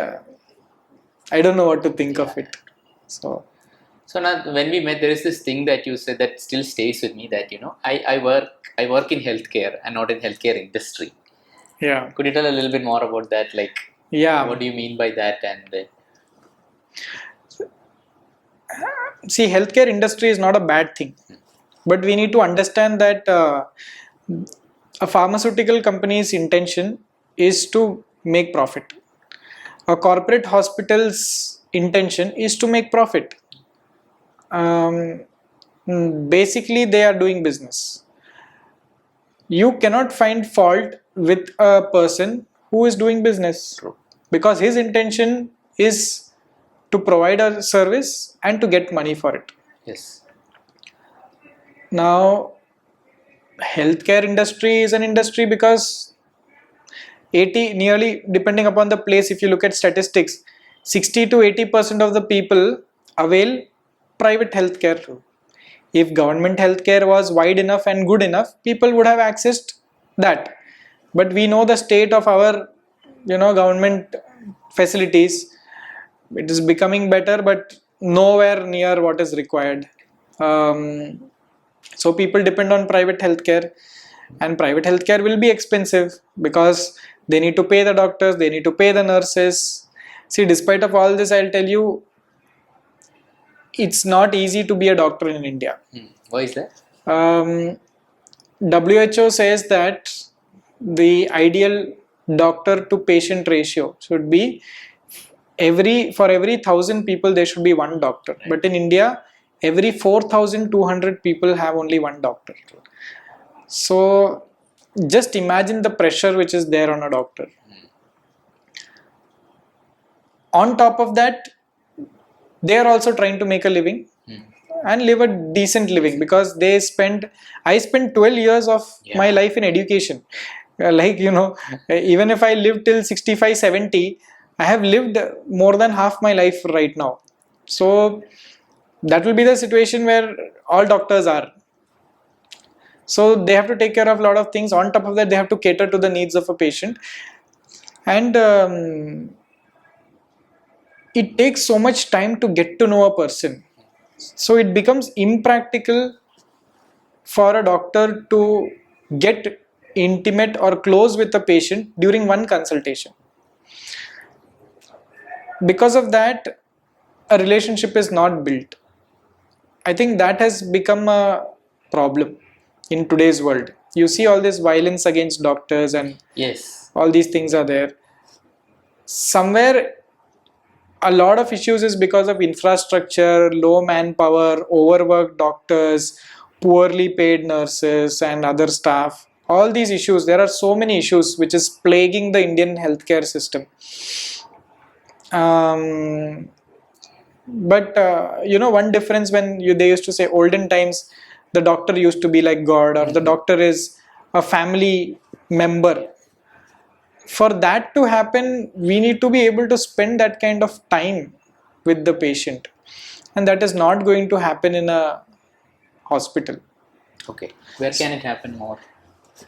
I don't know what to think of it. So now when we met, there is this thing that you said that still stays with me, that I work in healthcare and not in healthcare industry. Yeah. Could you tell a little bit more about that? Like, what do you mean by that? And see, healthcare industry is not a bad thing, but we need to understand that a pharmaceutical company's intention is to make profit. A corporate hospital's intention is to make profit. Basically, they are doing business. You cannot find fault with a person who is doing business. True. Because his intention is to provide a service and to get money for it. Yes. Now, healthcare industry is an industry because nearly, depending upon the place, if you look at statistics, 60 to 80% of the people avail private healthcare. If government healthcare was wide enough and good enough, people would have accessed that. But we know the state of our, government facilities. It is becoming better, but nowhere near what is required. So people depend on private healthcare, and private healthcare will be expensive because they need to pay the doctors, they need to pay the nurses. See, despite of all this, I'll tell you, it's not easy to be a doctor in India. Why is that? WHO says that the ideal doctor to patient ratio should be for every 1,000 people there should be 1 doctor. Right. But in India, every 4,200 people have only 1 doctor. So just imagine the pressure which is there on a doctor. On top of that, they are also trying to make a living and live a decent living, because I spent 12 years of my life in education. Even if I live till 65, 70, I have lived more than half my life right now. So that will be the situation where all doctors are. So they have to take care of a lot of things. On top of that, they have to cater to the needs of a patient. And it takes so much time to get to know a person. So it becomes impractical for a doctor to get intimate or close with a patient during one consultation. Because of that, a relationship is not built. I think that has become a problem in today's world. You see all this violence against doctors and Yes. all these things are there. Somewhere a lot of issues is because of infrastructure, low manpower, overworked doctors, poorly paid nurses and other staff. All these issues, there are so many issues which is plaguing the Indian healthcare system. But one difference when they used to say olden times, the doctor used to be like God, or the doctor is a family member. For that to happen, we need to be able to spend that kind of time with the patient, and that is not going to happen in a hospital. Okay. Where can it happen more?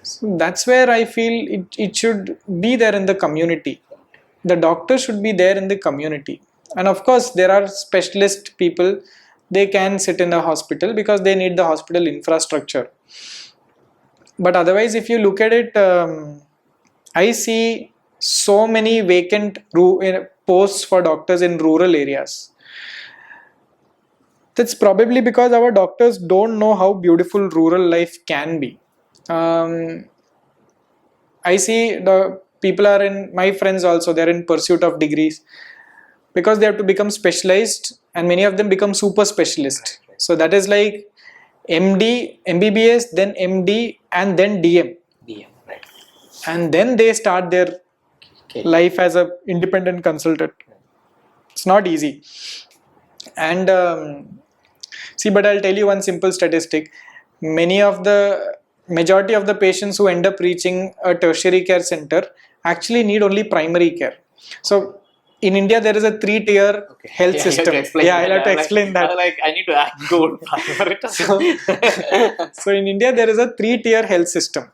So that's where I feel it should be there in the community. The doctor should be there in the community. And of course, there are specialist people, they can sit in a hospital because they need the hospital infrastructure. But otherwise, if you look at it, I see so many vacant posts for doctors in rural areas. That's probably because our doctors don't know how beautiful rural life can be. I see the people are in, my friends also, they're in pursuit of degrees because they have to become specialized, and many of them become super specialist. So that is like MD, MBBS, then MD, and then DM. DM, right. And then they start their life as a independent consultant. It's not easy. And but I'll tell you one simple statistic. Majority of the patients who end up reaching a tertiary care center actually need only primary care. So in India, there is a 3-tier health system. I'll have to explain that. I need to go for it. So in India, there is a 3-tier health system.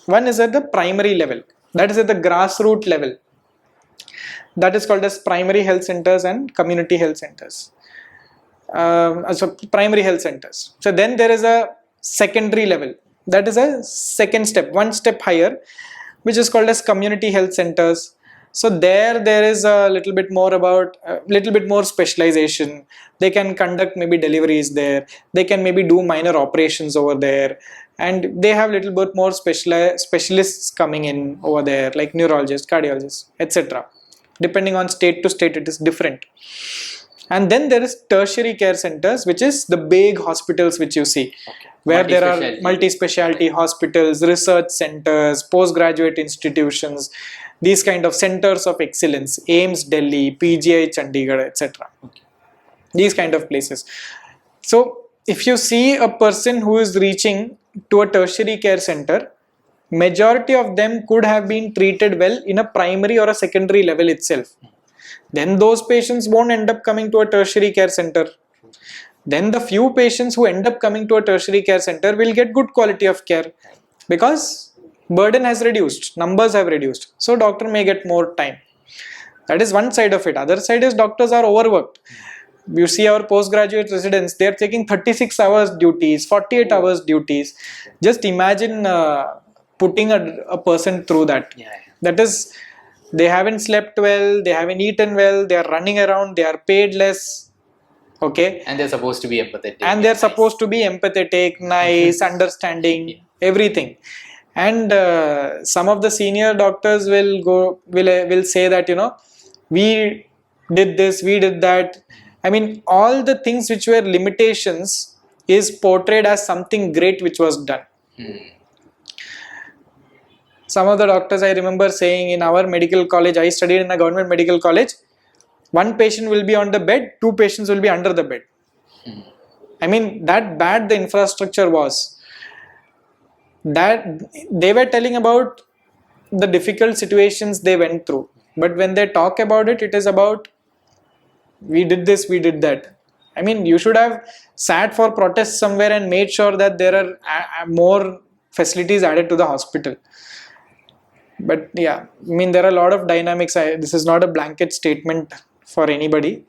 One is at the primary level. That is at the grassroots level. That is called as primary health centers and community health centers. So primary health centers. So then there is a secondary level. That is a second step, one step higher, which is called as community health centers. So there is a little bit more specialization. They can conduct maybe deliveries there. They can maybe do minor operations over there, and they have little bit more specialists coming in over there, like neurologists, cardiologists, etc. Depending on state to state, it is different. And then there is tertiary care centers, which is the big hospitals which you see, where there are multi-specialty hospitals, research centers, postgraduate institutions, these kind of centers of excellence, AIMS Delhi, PGI Chandigarh, etc. These kind of places. So if you see a person who is reaching to a tertiary care center, majority of them could have been treated well in a primary or a secondary level itself. Then those patients won't end up coming to a tertiary care center. Then the few patients who end up coming to a tertiary care center will get good quality of care because burden has reduced, numbers have reduced. So doctor may get more time. That is one side of it. Other side is doctors are overworked. You see our postgraduate residents, they are taking 36 hours duties, 48 hours duties. Just imagine putting a person through that. That is, they haven't slept well, they haven't eaten well, they are running around, they are paid less. Okay. And they're supposed to be empathetic. And they're supposed to be empathetic, nice, understanding, everything. And some of the senior doctors will say that, we did this, we did that. I mean, all the things which were limitations is portrayed as something great which was done. Some of the doctors I remember saying in our medical college, I studied in a government medical college, one patient will be on the bed, 2 patients will be under the bed. I mean, that bad the infrastructure was. That they were telling about the difficult situations they went through. But when they talk about it, it is about, we did this, we did that. I mean, you should have sat for protests somewhere and made sure that there are more facilities added to the hospital. But yeah, I mean, there are a lot of dynamics. This is not a blanket statement for anybody.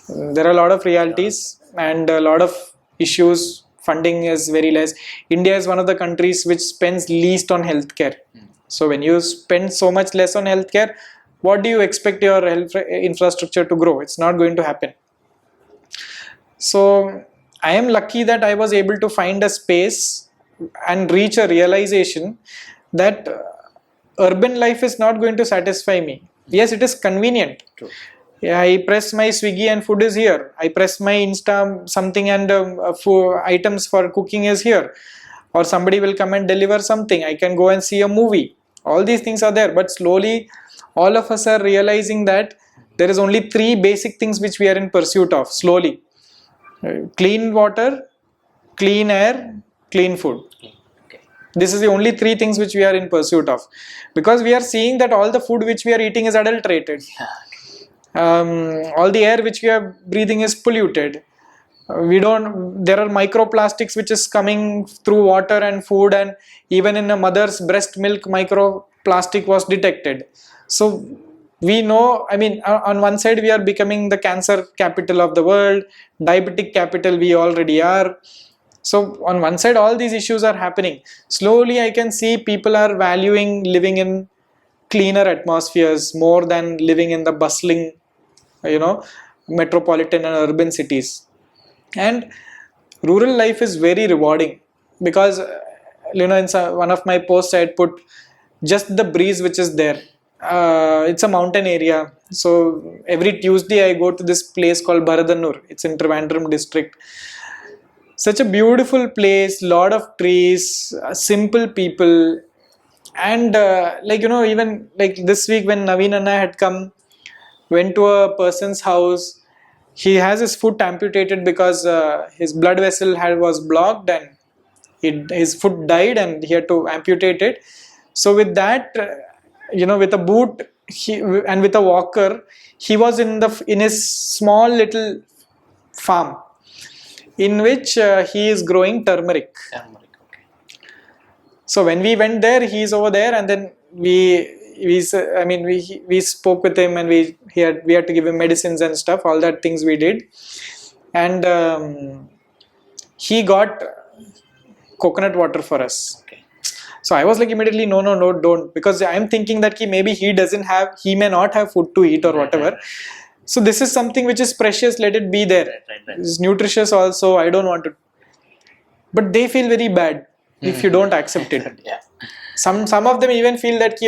There are a lot of realities and a lot of issues. Funding is very less. India is one of the countries which spends least on healthcare. So when you spend so much less on healthcare, what do you expect your health infrastructure to grow? It's not going to happen. So I am lucky that I was able to find a space and reach a realization that urban life is not going to satisfy me. Yes, it is convenient. True. Yeah, I press my Swiggy and food is here. I press my Insta something and items for cooking is here. Or somebody will come and deliver something. I can go and see a movie. All these things are there. But slowly, all of us are realizing that there is only 3 basic things which we are in pursuit of. Slowly. Clean water, clean air, clean food. Okay. This is the only 3 things which we are in pursuit of. Because we are seeing that all the food which we are eating is adulterated. All the air which we are breathing is polluted. There are microplastics which is coming through water and food, and even in a mother's breast milk microplastic was detected. So we know, I mean, on one side we are becoming the cancer capital of the world, diabetic capital we already are. So on one side all these issues are happening. Slowly I can see people are valuing living in cleaner atmospheres more than living in the bustling, metropolitan and urban cities. And rural life is very rewarding because in one of my posts I had put just the breeze which is there. It's a mountain area, so every Tuesday I go to this place called Baradanur. It's in Trivandrum district. Such a beautiful place, lot of trees, simple people, and even like this week when Naveen Anna had come, went to a person's house. He has his foot amputated because his blood vessel was blocked and his foot died and he had to amputate it. So with that, with a boot and with a walker, he was in his small little farm in which he is growing turmeric. So when we went there, he is over there, and then we spoke with him, and we had to give him medicines and stuff, all that things we did, and he got coconut water for us. Okay. So I was like immediately, no, don't, because I am thinking that maybe he may not have food to eat or whatever. So this is something which is precious, let it be there. Right. It's nutritious also, I don't want to. But they feel very bad if you don't accept it. Yeah. Some of them even feel that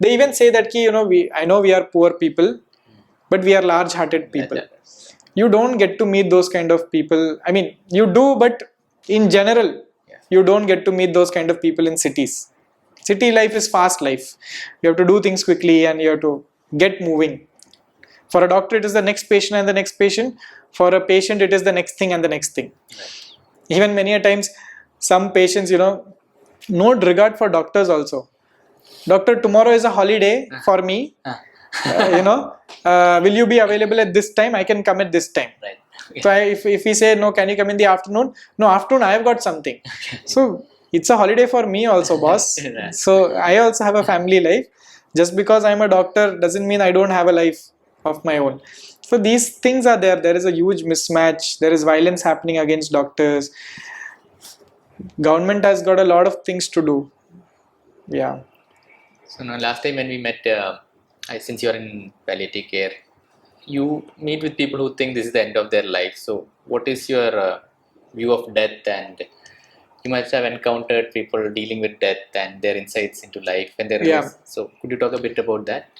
they even say that I know we are poor people, but we are large-hearted people. You don't get to meet those kind of people. I mean, you do, but in general, you don't get to meet those kind of people in cities. City life is fast life. You have to do things quickly and you have to get moving. For a doctor, it is the next patient and the next patient. For a patient, it is the next thing and the next thing. Right. Even many a times, some patients, no regard for doctors also. Doctor, tomorrow is a holiday for me. Will you be available at this time? I can come at this time. Right. Okay. So if we say, no, can you come in the afternoon? No, afternoon I have got something. So it's a holiday for me also, boss. Right. So I also have a family life. Just because I'm a doctor doesn't mean I don't have a life of my own. So these things are there. There is a huge mismatch. There is violence happening against doctors. Government has got a lot of things to do. Yeah. So now last time when we met, since you're in palliative care, you meet with people who think this is the end of their life. So what is your view of death? And you must have encountered people dealing with death and their insights into life and their lives. So could you talk a bit about that?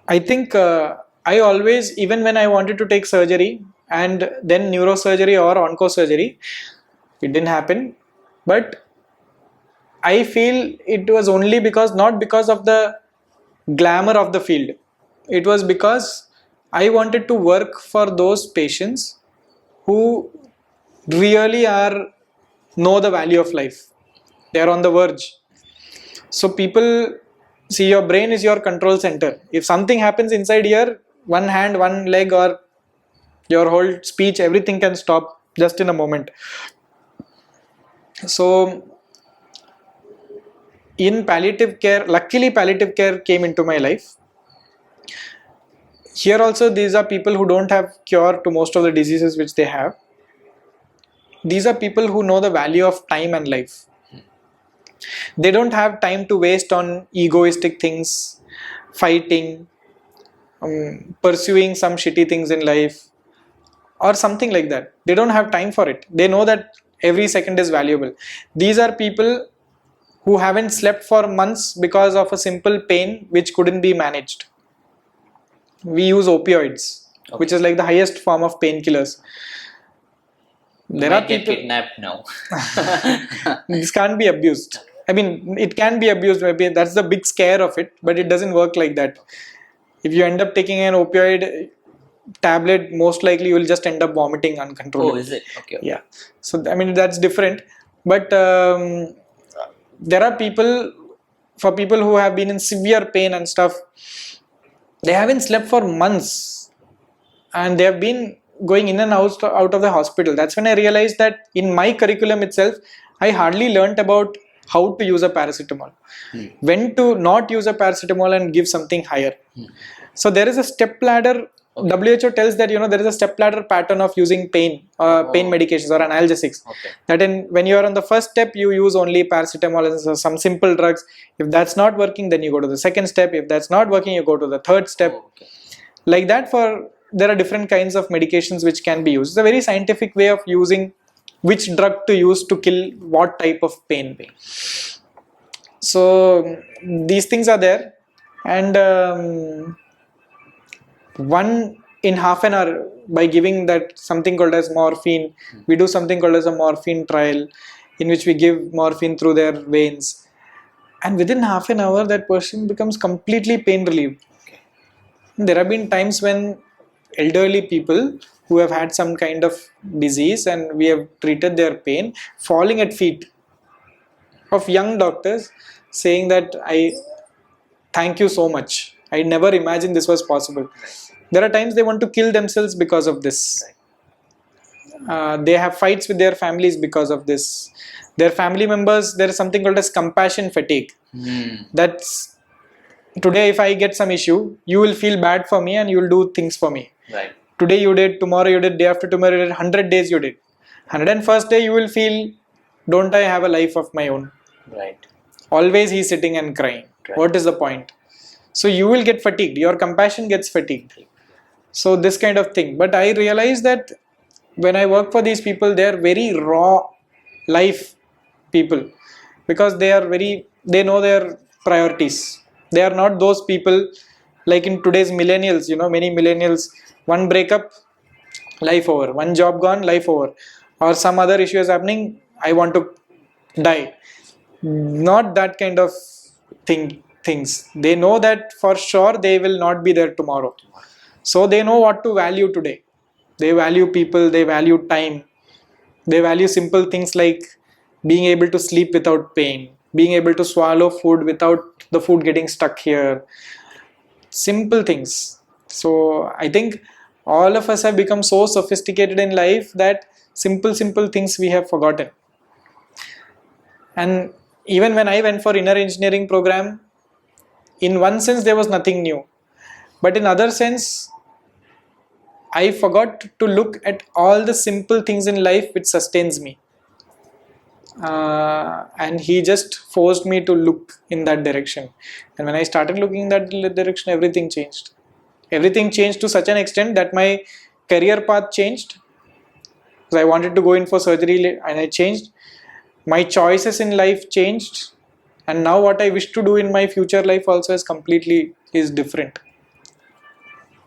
I think I always, even when I wanted to take surgery and then neurosurgery or oncosurgery, it didn't happen. But I feel it was only not because of the glamour of the field. It was because I wanted to work for those patients who really know the value of life. They are on the verge. So people, see, your brain is your control center. If something happens inside here, one hand, one leg, or your whole speech, everything can stop just in a moment. So in palliative care, luckily palliative care came into my life. Here also these are people who don't have cure to most of the diseases which they have. These are people who know the value of time and life. They don't have time to waste on egoistic things. fighting, pursuing some shitty things in life, or something like that. They don't have time for it. They know that every second is valuable. These are people who haven't slept for months because of a simple pain which couldn't be managed. We use opioids, which is like the highest form of painkillers. There are people get kidnapped now. This can't be abused. I mean, it can be abused. Maybe that's the big scare of it, but it doesn't work like that. If you end up taking an opioid tablet, most likely you will just end up vomiting uncontrollably. Oh, is it? Okay. Yeah. So I mean, that's different. But there are people, for people who have been in severe pain and stuff, they haven't slept for months, and they have been going in and out of the hospital. That's when I realized that in my curriculum itself, I hardly learnt about how to use a paracetamol, when to not use a paracetamol and give something higher. So there is a step ladder. WHO tells that there is a step ladder pattern of using pain medications or analgesics. That when you are on the first step, you use only paracetamol and some simple drugs. If that's not working, then you go to the second step. If that's not working, you go to the third step. Like that, there are different kinds of medications which can be used. It's a very scientific way of using which drug to use to kill what type of pain. So these things are there, and one in half an hour, by giving that something called as morphine, we do something called as a morphine trial, in which we give morphine through their veins, and within half an hour that person becomes completely pain relieved. There have been times when elderly people who have had some kind of disease and we have treated their pain, falling at feet of young doctors saying that I thank you so much. I never imagined this was possible. There are times they want to kill themselves because of this. They have fights with their families because of this. Their family members, there is something called as compassion fatigue. That's today if I get some issue, you will feel bad for me and you will do things for me. Right. Today you did, tomorrow you did, day after tomorrow you did, 100 days you did. 101st day you will feel, don't I have a life of my own? Right. Always he's sitting and crying. Right. What is the point? So you will get fatigued. Your compassion gets fatigued. So this kind of thing. But I realize that when I work for these people, they are very raw life people, because they know their priorities. They are not those people like in today's millennials, many millennials, one breakup, life over, one job gone, life over, or some other issue is happening, I want to die. Not that kind of things. They know that for sure they will not be there tomorrow. So they know what to value today. They value people, they value time, they value simple things like being able to sleep without pain, being able to swallow food without the food getting stuck here. Simple things. So I think all of us have become so sophisticated in life that simple things we have forgotten. And even when I went for inner engineering program, in one sense there was nothing new, but in other sense I forgot to look at all the simple things in life which sustains me, and he just forced me to look in that direction. And when I started looking in that direction, everything changed to such an extent that my career path changed, because I wanted to go in for surgery and I changed. My choices in life changed, and now what I wish to do in my future life also is different.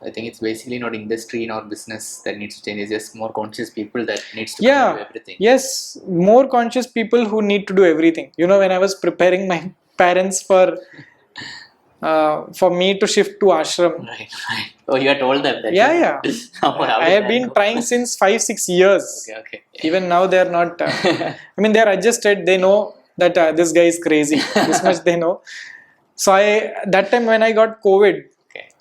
I think it's basically not industry nor business that needs to change. It's just more conscious people that needs to do everything. Yes, more conscious people who need to do everything. When I was preparing my parents for me to shift to ashram. Right. Oh, you had told them that. Yeah. I have been trying since 5-6 years. Okay. Even now they are not. They are adjusted. They know that this guy is crazy. This much they know. So that time when I got COVID,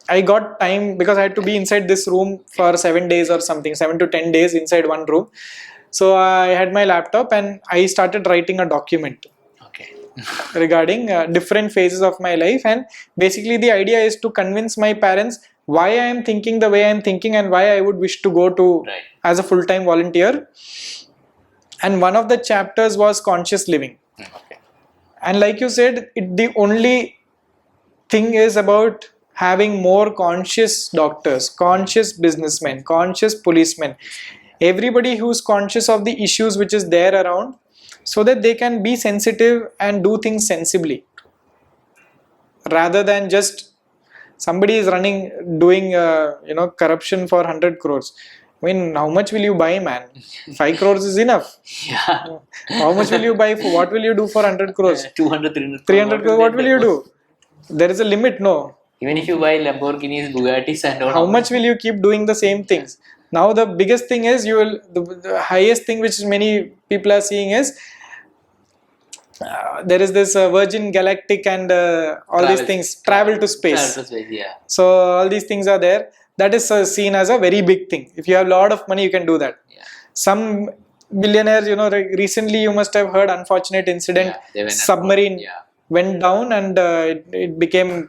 I got time because I had to be inside this room for 7 days or something, 7 to 10 days inside one room. So I had my laptop and I started writing a document regarding different phases of my life. And basically the idea is to convince my parents why I am thinking the way I am thinking and why I would wish to go to as a full-time volunteer. And one of the chapters was conscious living. And like you said, the only thing is about having more conscious doctors, conscious businessmen, conscious policemen, everybody who's conscious of the issues which is there around, so that they can be sensitive and do things sensibly, rather than just somebody is doing corruption for 100 crores. I mean, how much will you buy, man? 5 crores is enough. Yeah. How much will you buy for? What will you do for 100 crores? 200, 300. 300 crores, what will you do? There is a limit, no? Even if you buy Lamborghinis, Bugattis and all. How much will you keep doing the same things? Now the biggest thing is the highest thing which many people are seeing is there is this Virgin Galactic and all these things, travel to space. Travel to space, yeah. So all these things are there. That is seen as a very big thing. If you have a lot of money, you can do that. Yeah. Some billionaires, recently you must have heard unfortunate incident. Yeah, submarine went down and it became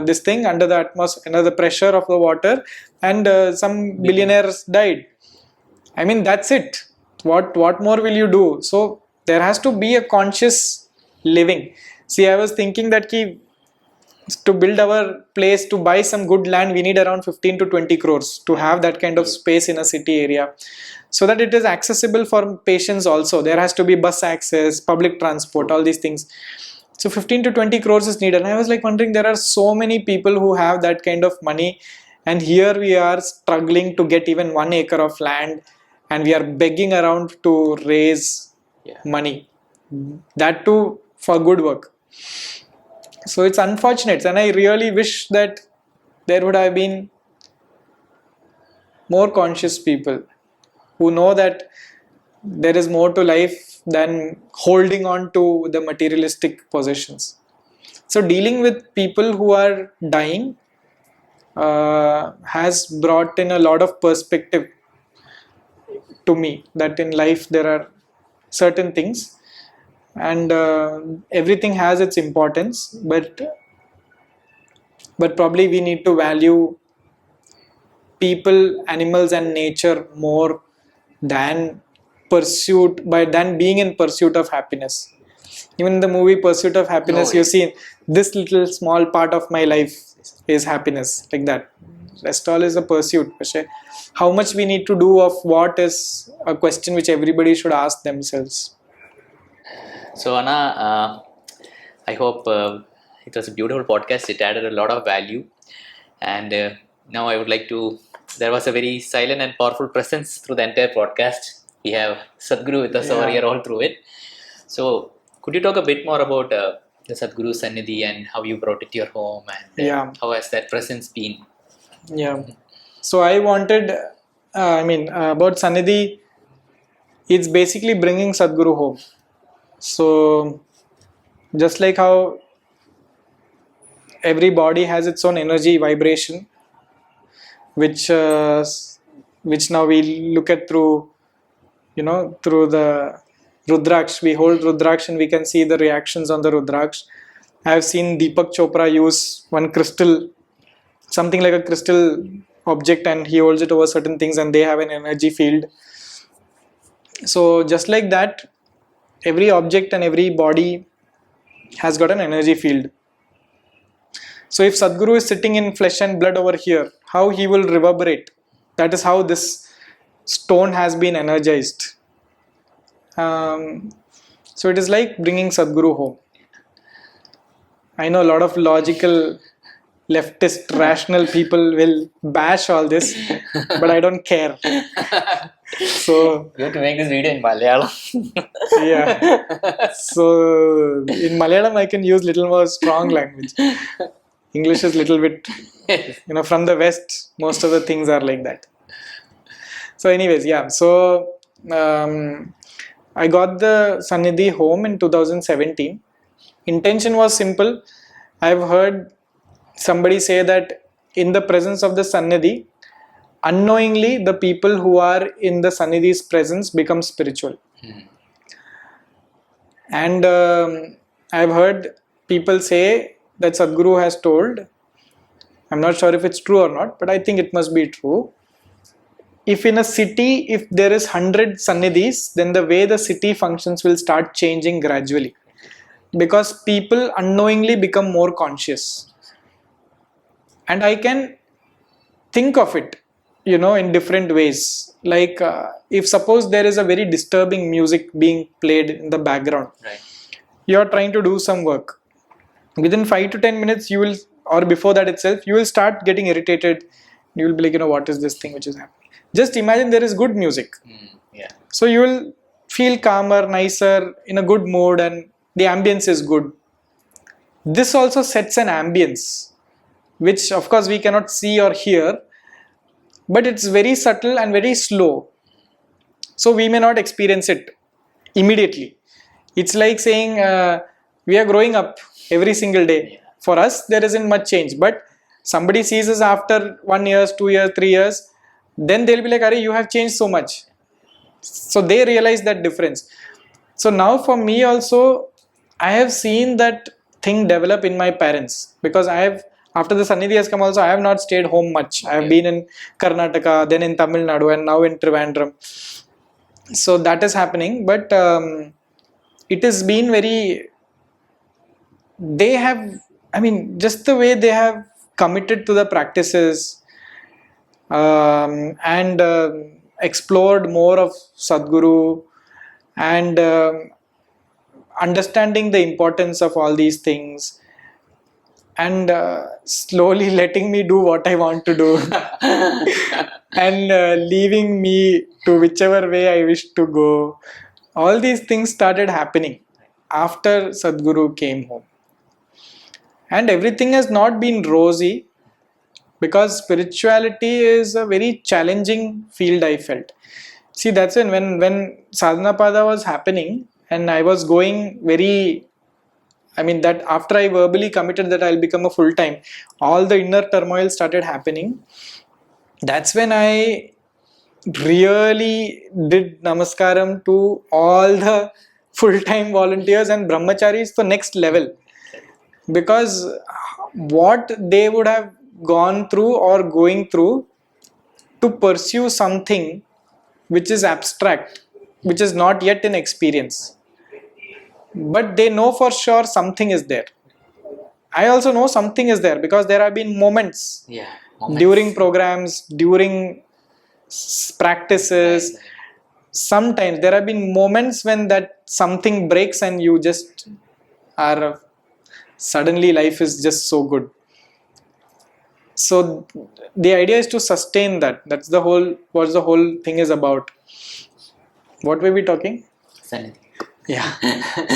this thing under the atmosphere, under the pressure of the water, and some billionaires died. I mean, that's it. What more will you do? So there has to be a conscious living. See, I was thinking that to build our place, to buy some good land, we need around 15 to 20 crores to have that kind of space in a city area, so that it is accessible for patients also. There has to be bus access, public transport, all these things. So 15 to 20 crores is needed. And I was like wondering, there are so many people who have that kind of money, and here we are struggling to get even 1 acre of land, and we are begging around to raise money. That too for good work. So it's unfortunate, and I really wish that there would have been more conscious people who know that there is more to life than holding on to the materialistic possessions. So dealing with people who are dying has brought in a lot of perspective to me, that in life there are certain things, and everything has its importance, but probably we need to value people, animals and nature more than being in pursuit of happiness. Even in the movie Pursuit of Happiness, you see this little small part of my life is happiness, like that. Rest all is a pursuit. How much we need to do of what is a question which everybody should ask themselves. So Anna, I hope it was a beautiful podcast. It added a lot of value, and now I would like to. There was a very silent and powerful presence through the entire podcast. We have Sadhguru with us over here all through it. So could you talk a bit more about the Sadhguru Sannidhi and how you brought it to your home, and how has that presence been? Yeah. So I wanted, about Sannidhi, it's basically bringing Sadhguru home. So just like how every body has its own energy vibration, which now we look at through the Rudraksh. We hold Rudraksh and we can see the reactions on the Rudraksh. I have seen Deepak Chopra use one crystal, something like a crystal object, and he holds it over certain things and they have an energy field. So just like that, every object and every body has got an energy field. So if Sadhguru is sitting in flesh and blood over here, how he will reverberate. That is how this stone has been energized. So it is like bringing Sadhguru home. I know a lot of logical, leftist, rational people will bash all this, but I don't care. So you have to make this video in Malayalam. Yeah. So in Malayalam I can use little more strong language. English is little bit, from the West, most of the things are like that. So anyways, so I got the Sannidhi home in 2017. Intention was simple. I've heard somebody say that in the presence of the Sannidhi, unknowingly the people who are in the Sannidhi's presence become spiritual. And I've heard people say that Sadhguru has told, I'm not sure if it's true or not, but I think it must be true. If in a city, if there is 100 Sannidhis, then the way the city functions will start changing gradually. Because people unknowingly become more conscious. and I can think of it, in different ways. Like if suppose there is a very disturbing music being played in the background, Right. you are trying to do some work. Within 5 to 10 minutes, you will, or before that itself, you will start getting irritated. You will be like, what is this thing which is happening? Just imagine there is good music. Yeah. So you will feel calmer, nicer, in a good mood, and the ambience is good. This also sets an ambience, which of course we cannot see or hear, but it's very subtle and very slow. So we may not experience it immediately. It's like saying we are growing up every single day. Yeah. For us, there isn't much change, but somebody sees us after 1 year, 2 years, 3 years, then they'll be like, Are, you have changed so much. So they realize that difference. So now for me also, I have seen that thing develop in my parents, because after the Sannidhi has come also, I have not stayed home much. I have been in Karnataka, then in Tamil Nadu, and now in Trivandrum. So that is happening, but it has been very, they have, just the way they have committed to the practices, and explored more of Sadhguru, and understanding the importance of all these things, and slowly letting me do what I want to do, and leaving me to whichever way I wish to go. All these things started happening after Sadhguru came home. And everything has not been rosy, because spirituality is a very challenging field, I felt. See, that's when Sadhanapada was happening, and I was going that after I verbally committed that I'll become a full-time, all the inner turmoil started happening. That's when I really did namaskaram to all the full-time volunteers and brahmacharis to next level, because what they would have gone through or going through to pursue something which is abstract, which is not yet in experience, but they know for sure something is there. I also know something is there, because there have been moments. During programs, during practices, sometimes there have been moments when that something breaks and you just are, suddenly life is just so good. So the idea is to sustain that. That's what the whole thing is about. What were we talking? Sannidhi. Yeah,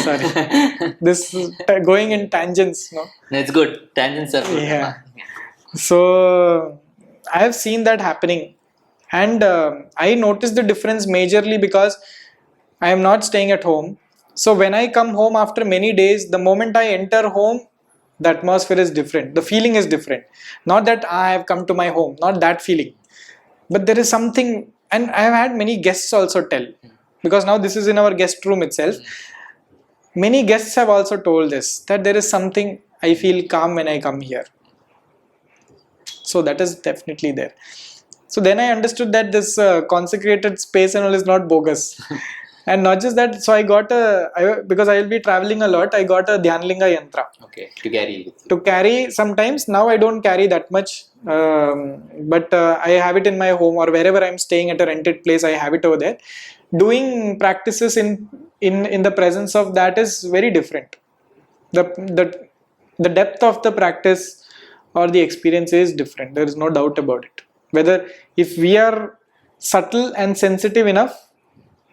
sorry. This is going in tangents, no? It's good. Tangents are good. Yeah. So I have seen that happening, and I noticed the difference majorly because I am not staying at home. So when I come home after many days, the moment I enter home, the atmosphere is different. The feeling is different. Not that I have come to my home, not that feeling. But there is something, and I have had many guests also tell, because now this is in our guest room itself. Many guests have also told this, that there is something, I feel calm when I come here. So that is definitely there. So then I understood that this consecrated space and all is not bogus. And not just that, so I got because I will be traveling a lot, I got a Dhyanlinga yantra. Okay, to carry. To carry sometimes. Now I don't carry that much, but I have it in my home, or wherever I'm staying at a rented place, I have it over there. Doing practices in the presence of that is very different. The depth of the practice or the experience is different. There is no doubt about it. Whether if we are subtle and sensitive enough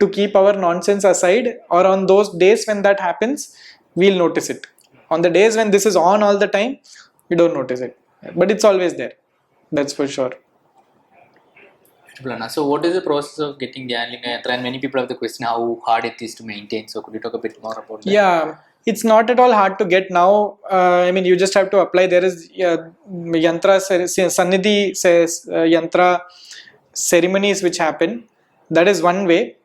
to keep our nonsense aside, or on those days when that happens, we'll notice it. On the days when this is on all the time, we don't notice it. But it's always there. That's for sure. So what is the process of getting Dhyanlinga Yantra? And many people have the question how hard it is to maintain. So could you talk a bit more about that? Yeah, it's not at all hard to get now. You just have to apply. There is Yantra Sannidhi Yantra ceremonies which happen. That is one way.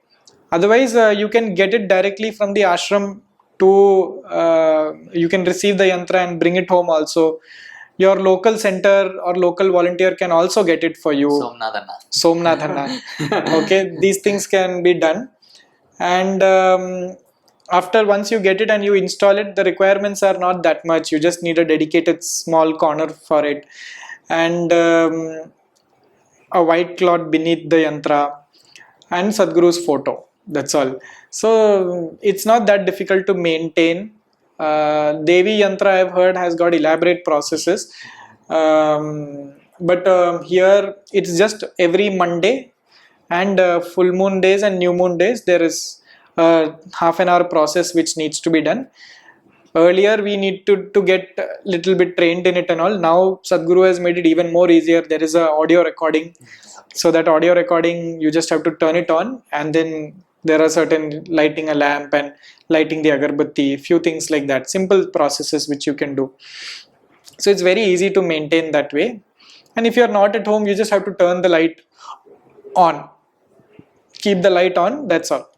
Otherwise, you can get it directly from the ashram you can receive the yantra and bring it home also. Your local center or local volunteer can also get it for you. Somnath Anna. Okay, these things can be done. And once you get it and you install it, the requirements are not that much. You just need a dedicated small corner for it. and a white cloth beneath the yantra, and Sadhguru's photo. That's all. So it's not that difficult to maintain. Devi Yantra, I've heard, has got elaborate processes. But here it's just every Monday and full moon days and new moon days, there is a half an hour process which needs to be done. Earlier we need to get a little bit trained in it and all. Now Sadhguru has made it even more easier. There is a audio recording. So that audio recording, you just have to turn it on, and then there are certain lighting a lamp and lighting the agarbatti, few things like that. Simple processes which you can do. So it's very easy to maintain that way. And if you're not at home, you just have to turn the light on. Keep the light on, that's all.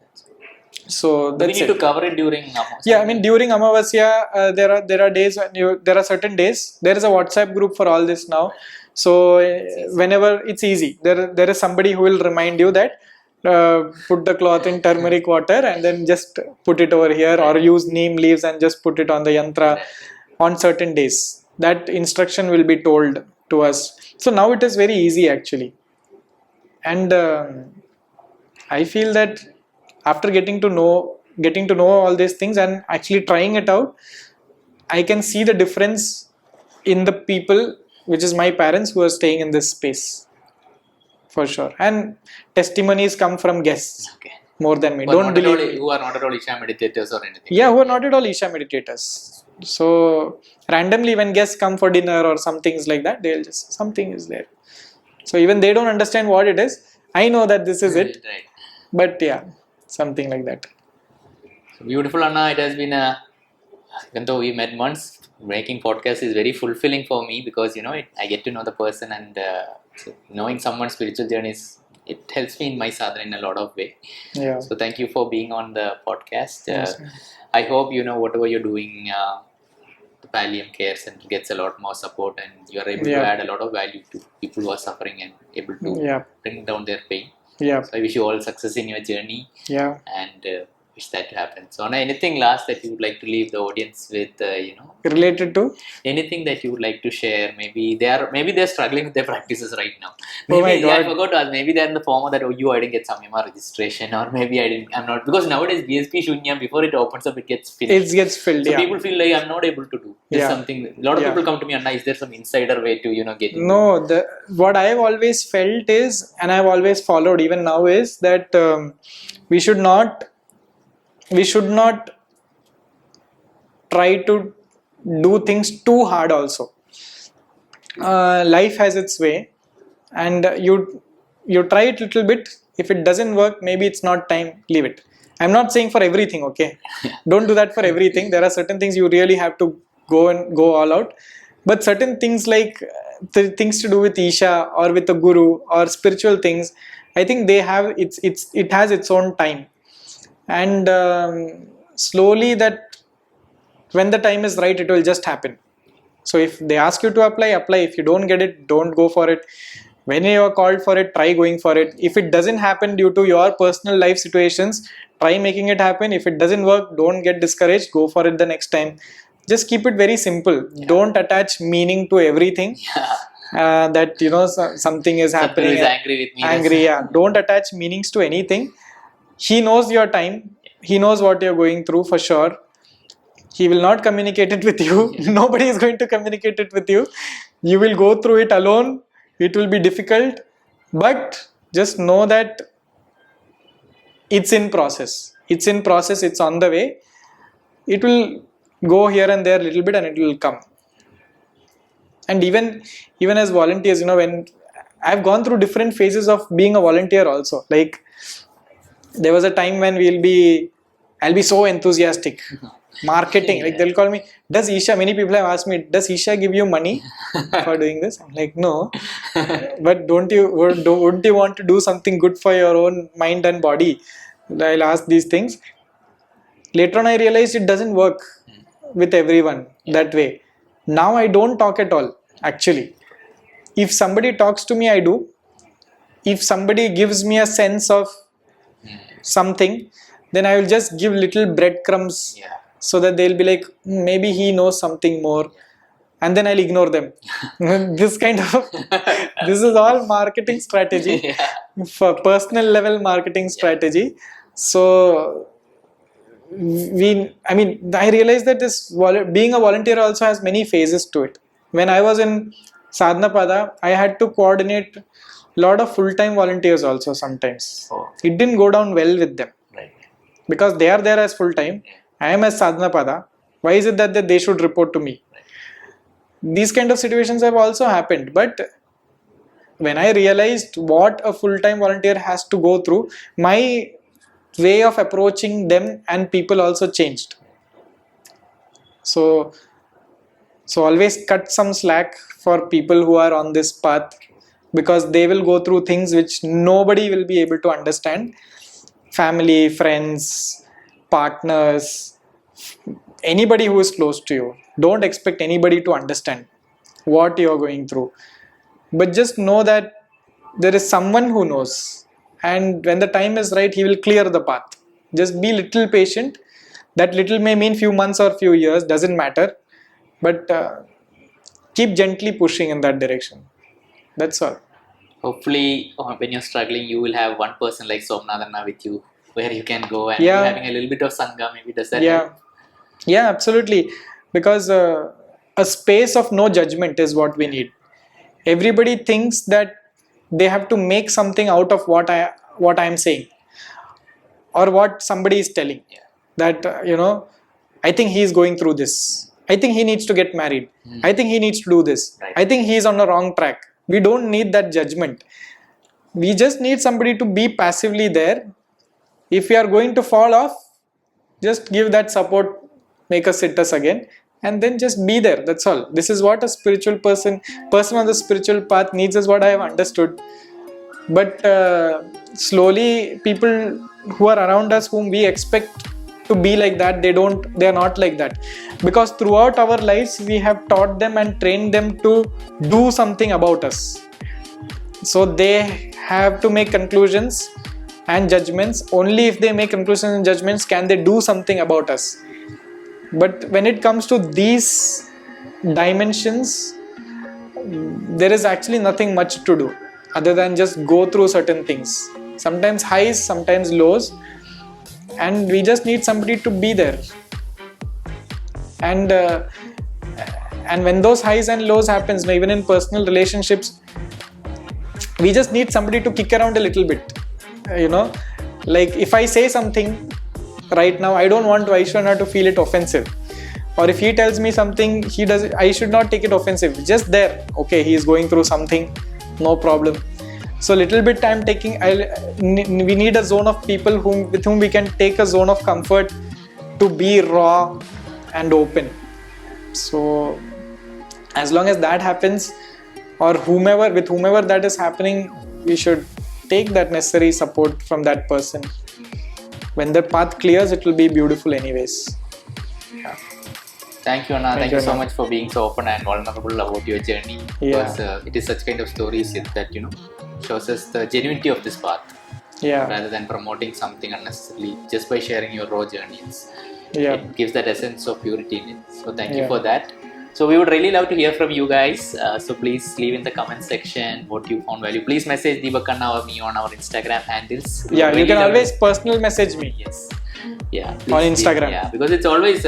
So Do we that's need it. to cover it during Ammas? Yeah, I mean during Amavasya, there are days when there are certain days. There is a WhatsApp group for all this now. So whenever it's easy, there is somebody who will remind you that put the cloth in turmeric water and then just put it over here, or use neem leaves and just put it on the yantra on certain days. That instruction will be told to us. So now it is very easy actually, and I feel that after getting to know all these things and actually trying it out, I can see the difference in the people, which is my parents, who are staying in this space, for sure. And testimonies come from guests Okay. more than me. Who are Don't not at all- believe me. who are not at all Isha meditators or anything. Yeah, who are not at all Isha meditators. So randomly when guests come for dinner or some things like that, they'll just, something is there. So even they don't understand what it is. I know that this is it, Right. but yeah, something like that. So beautiful, Anna. It has been even though we met once, making podcast is very fulfilling for me, because I get to know the person, and so knowing someone's spiritual journeys, it helps me in my sadhana in a lot of way. Yeah. So thank you for being on the podcast. Yes. I hope whatever you're doing, the Pallium cares and gets a lot more support, and you are able to Yeah. add a lot of value to people who are suffering and able to Yeah. bring down their pain. Yeah. So I wish you all success in your journey, Yeah. and wish that to happen. So Anna, anything last that you would like to leave the audience with? Related to? Anything that you would like to share? Maybe they're struggling with their practices right now. Oh my Maybe I God. forgot to ask. Maybe they're in the form that I didn't get Samyama registration, or maybe I'm not, because nowadays BSP Shunya, before it opens up, it gets finished. It gets filled. So Yeah. people feel like I'm not able to do. There's Yeah. something. A lot of Yeah. people come to me, Anna, is there some insider way to get into? No, what I've always felt is, and I've always followed even now, is that we should not try to do things too hard also. Life has its way, and you try it a little bit. If it doesn't work, maybe it's not time, leave it. I'm not saying for everything, okay? Don't do that for everything. There are certain things you really have to go all out. But certain things like the things to do with Isha or with the Guru or spiritual things, I think they have it has its own time. And slowly, that when the time is right, it will just happen. So if they ask you to apply. If you don't get it, don't go for it. When you are called for it, try going for it. If it doesn't happen due to your personal life situations, try making it happen. If it doesn't work, don't get discouraged, go for it the next time. Just keep it very simple. Don't attach meaning to everything. That something is happening. Sadhguru is angry with me. Angry, yeah. Don't attach meanings to anything. He knows your time. He knows what you're going through for sure. He will not communicate it with you. Nobody is going to communicate it with you. You will go through it alone. It will be difficult. But just know that it's in process. It's in process. It's on the way. It will go here and there a little bit, and it will come. And even as volunteers, when I've gone through different phases of being a volunteer also. Like there was a time when I'll be so enthusiastic. Marketing, like they'll call me, does Isha, many people have asked me, does Isha give you money for doing this? I'm like, no. But wouldn't you want to do something good for your own mind and body? I'll ask these things. Later on, I realized it doesn't work with everyone that way. Now I don't talk at all, actually. If somebody talks to me, I do. If somebody gives me a sense of something, then I will just give little breadcrumbs. Yeah. So that they'll be like, maybe he knows something more. and then I'll ignore them. This is all marketing strategy, for personal level marketing strategy. So I realized that being a volunteer also has many phases to it. When I was in Sadhanapada, I had to coordinate a lot of full-time volunteers also sometimes. It didn't go down well with them. Right. Because they are there as full-time. I am as Sadhanapada. Why is it that they should report to me? These kind of situations have also happened. But when I realized what a full-time volunteer has to go through, my way of approaching them and people also changed. So always cut some slack for people who are on this path, because they will go through things which nobody will be able to understand. Family, friends, partners, anybody who is close to you. Don't expect anybody to understand what you are going through. But just know that there is someone who knows. And when the time is right, he will clear the path. Just be little patient. That little may mean few months or few years, doesn't matter. But keep gently pushing in that direction. That's all. Hopefully, when you're struggling, you will have one person like Somnath Anna with you, where you can go, and you're having a little bit of Sangha, maybe. Does that help? Yeah, absolutely. Because a space of no judgment is what we need. Everybody thinks that they have to make something out of what I am saying, or what somebody is telling. That I think he is going through this. I think he needs to get married. I think he needs to do this. Right. I think he is on the wrong track. We don't need that judgment. We just need somebody to be passively there. If we are going to fall off, just give that support, make us sit us again, and then just be there. That's all. This is what a spiritual person on the spiritual path needs, is what I have understood. But slowly, people who are around us, whom we expect to be like that, they are not like that. Because throughout our lives, we have taught them and trained them to do something about us. So they have to make conclusions and judgments. Only if they make conclusions and judgments can they do something about us. But when it comes to these dimensions, there is actually nothing much to do other than just go through certain things. Sometimes highs, sometimes lows, and we just need somebody to be there. And when those highs and lows happens, even in personal relationships, we just need somebody to kick around a little bit. Like if I say something right now, I don't want Vaisakh to feel it offensive. Or if he tells me something, I should not take it offensive. Just there, okay, he is going through something, no problem. So little bit we need a zone of people with whom we can take a zone of comfort to be raw and open. So as long as that happens, or with whomever that is happening, we should take that necessary support from that person. When the path clears, it will be beautiful anyways. Thank you, Anna. Thank you so much for being so open and vulnerable about your journey. Because it is such kind of stories that shows us the genuinity of this path. Rather than promoting something unnecessarily, just by sharing your raw journeys. It gives that essence of purity in it. So thank you for that. So we would really love to hear from you guys. So please leave in the comment section what you found value. Please message Deepak Anna or me on our Instagram handles. You can always personal message me. Yes. On Instagram. Because it's always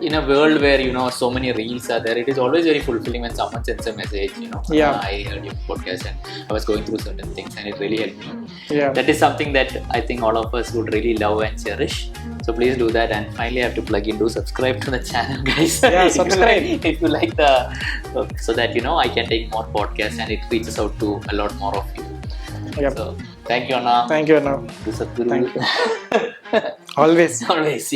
in a world where so many reels are there, it is always very fulfilling when someone sends a message. I heard your podcast and I was going through certain things and it really helped me. That is something that I think all of us would really love and cherish. So please do that. And finally, I have to plug in, do subscribe to the channel, guys. Subscribe if you like so that I can take more podcasts and it reaches out to a lot more of you. So thank you, Anna. Thank you, Anna. To Sadhguru. Always. Always,